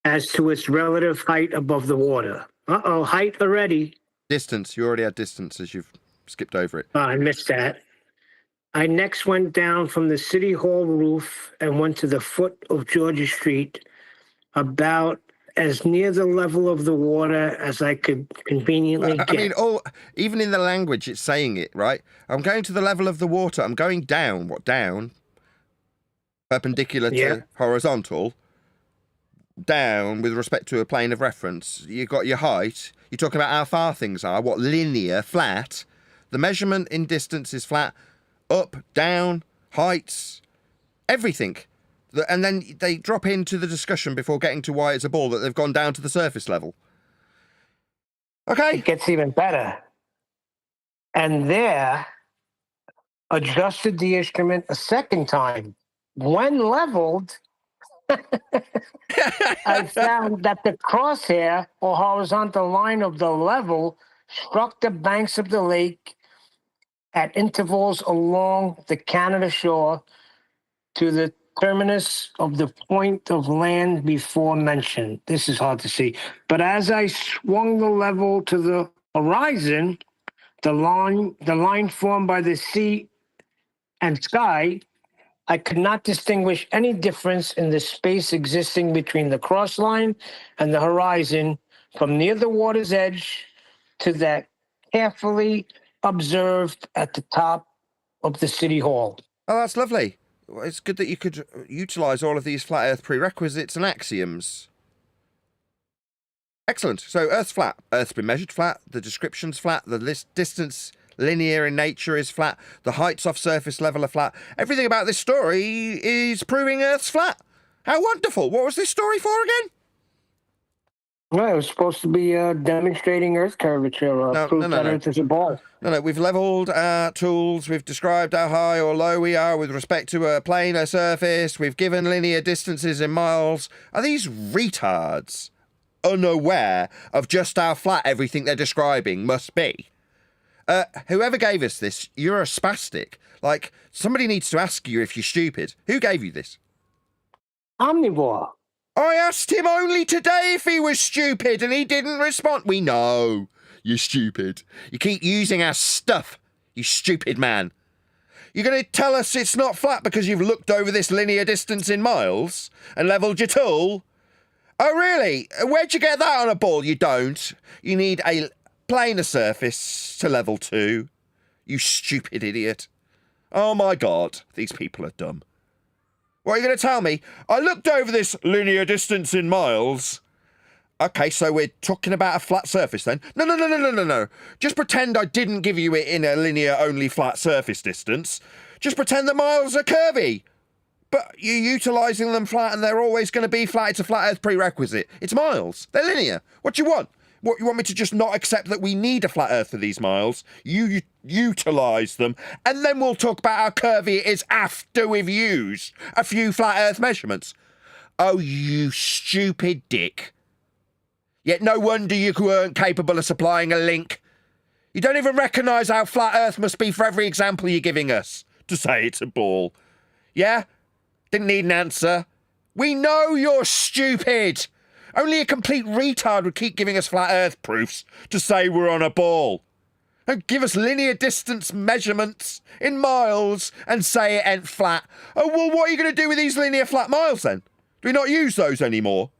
as to its relative height above the water. Height already. Distance. You already had distance as you've skipped over it. I missed that. I next went down from the city hall roof and went to the foot of Georgia Street, about as near the level of the water as I could conveniently get. I mean, even in the language, it's saying it, right? I'm going to the level of the water. I'm going down. What, down? Perpendicular to horizontal. Down with respect to a plane of reference. You've got your height. You're talking about how far things are. What, linear, flat? The measurement in distance is flat. Up, down, heights, everything. And then they drop into the discussion before getting to why it's a ball that they've gone down to the surface level. Okay. It gets even better. And there, adjusted the instrument a second time. When leveled, I found that the crosshair or horizontal line of the level struck the banks of the lake at intervals along the Canada shore to the terminus of the point of land before mentioned. This is hard to see. But as I swung the level to the horizon, the line formed by the sea and sky, I could not distinguish any difference in the space existing between the cross line and the horizon from near the water's edge to that carefully observed at the top of the city hall. Oh, that's lovely. Well, it's good that you could utilise all of these flat Earth prerequisites and axioms. Excellent. So Earth's flat. Earth's been measured flat. The description's flat. The distance linear in nature is flat. The heights off surface level are flat. Everything about this story is proving Earth's flat. How wonderful. What was this story for again? Well, it was supposed to be demonstrating Earth curvature, proof that Earth is a ball. No, we've levelled our tools, we've described how high or low we are with respect to a planar surface, we've given linear distances in miles. Are these retards unaware of just how flat everything they're describing must be? Whoever gave us this, you're a spastic. Like, somebody needs to ask you if you're stupid. Who gave you this? Omnivore. I asked him only today if he was stupid and he didn't respond. We know you're stupid. You keep using our stuff, you stupid man. You're going to tell us it's not flat because you've looked over this linear distance in miles and levelled your tool? Oh, really? Where'd you get that on a ball? You don't. You need a planar surface to level to. You stupid idiot. Oh, my God. These people are dumb. What are you going to tell me? I looked over this linear distance in miles. Okay, so we're talking about a flat surface then? No. Just pretend I didn't give you it in a linear-only flat surface distance. Just pretend the miles are curvy. But you're utilising them flat and they're always going to be flat. It's a flat Earth prerequisite. It's miles. They're linear. What do you want? What, you want me to just not accept that we need a flat Earth for these miles? You utilise them, and then we'll talk about how curvy it is after we've used a few flat Earth measurements. Oh, you stupid dick. Yet no wonder you weren't capable of supplying a link. You don't even recognise how flat Earth must be for every example you're giving us to say it's a ball. Yeah? Didn't need an answer. We know you're stupid. Only a complete retard would keep giving us flat Earth proofs to say we're on a ball. Don't give us linear distance measurements in miles and say it ain't flat. Oh, well, what are you going to do with these linear flat miles then? Do we not use those anymore?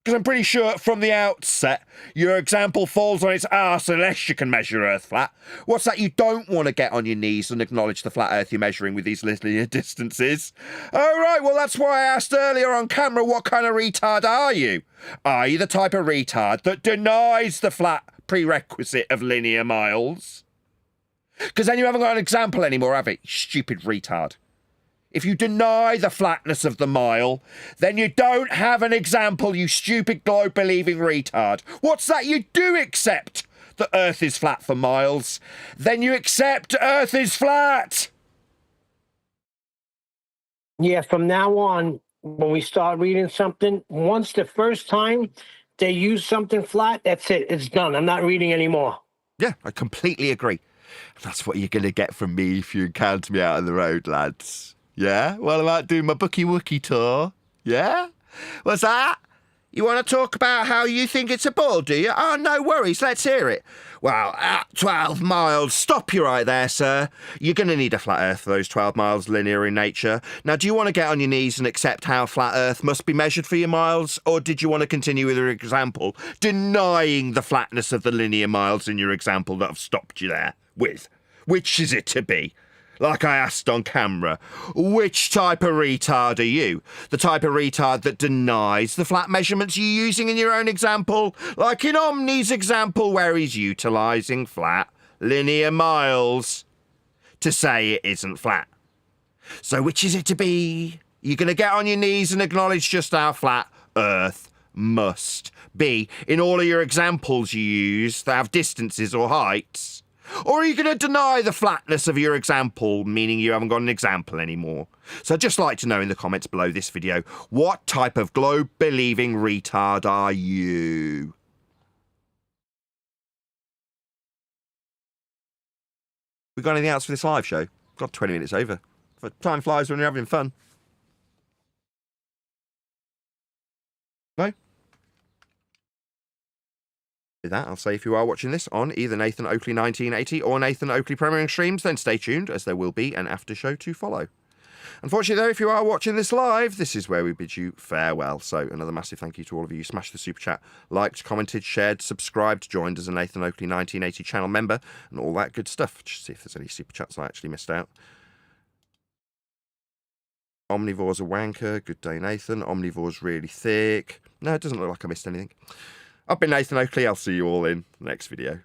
Because I'm pretty sure from the outset, your example falls on its arse unless you can measure Earth flat. What's that you don't want to get on your knees and acknowledge the flat Earth you're measuring with these linear distances? Oh, right, well, that's why I asked earlier on camera, what kind of retard are you? Are you the type of retard that denies the flat prerequisite of linear miles? Because then you haven't got an example anymore, have you? Stupid retard. If you deny the flatness of the mile, then you don't have an example, you stupid globe-believing retard. What's that you do accept? that Earth is flat for miles, then you accept Earth is flat. Yeah, from now on, when we start reading something, once the first time they use something flat, that's it. It's done. I'm not reading anymore. Yeah, I completely agree. That's what you're going to get from me if you encounter me out on the road, lads. Yeah? What about doing my Bookie Wookie tour? Yeah? What's that? You want to talk about how you think it's a ball, do you? Oh, no worries. Let's hear it. Well, at 12 miles, stop you right there, sir. You're going to need a flat Earth for those 12 miles linear in nature. Now, do you want to get on your knees and accept how flat Earth must be measured for your miles? Or did you want to continue with your example, denying the flatness of the linear miles in your example that I've stopped you there with? Which is it to be? Like I asked on camera, which type of retard are you? The type of retard that denies the flat measurements you're using in your own example? Like in Omni's example where he's utilising flat linear miles to say it isn't flat. So which is it to be? You're going to get on your knees and acknowledge just how flat Earth must be in all of your examples you use that have distances or heights? Or are you going to deny the flatness of your example, meaning you haven't got an example anymore? So I'd just like to know in the comments below this video, what type of globe-believing retard are you? We got anything else for this live show? Got 20 minutes over. But time flies when you're having fun. No? With that, I'll say if you are watching this on either Nathan Oakley 1980 or Nathan Oakley premiering streams, then stay tuned, as there will be an after show to follow. Unfortunately, though, if you are watching this live, this is where we bid you farewell. So another massive thank you to all of you. Smash the super chat, liked, commented, shared, subscribed, joined as a Nathan Oakley 1980 channel member, and all that good stuff. Just see if there's any super chats I actually missed out. Omnivore's a wanker. Good day, Nathan. Omnivore's really thick. No, it doesn't look like I missed anything. I've been Nathan Oakley. I'll see you all in the next video.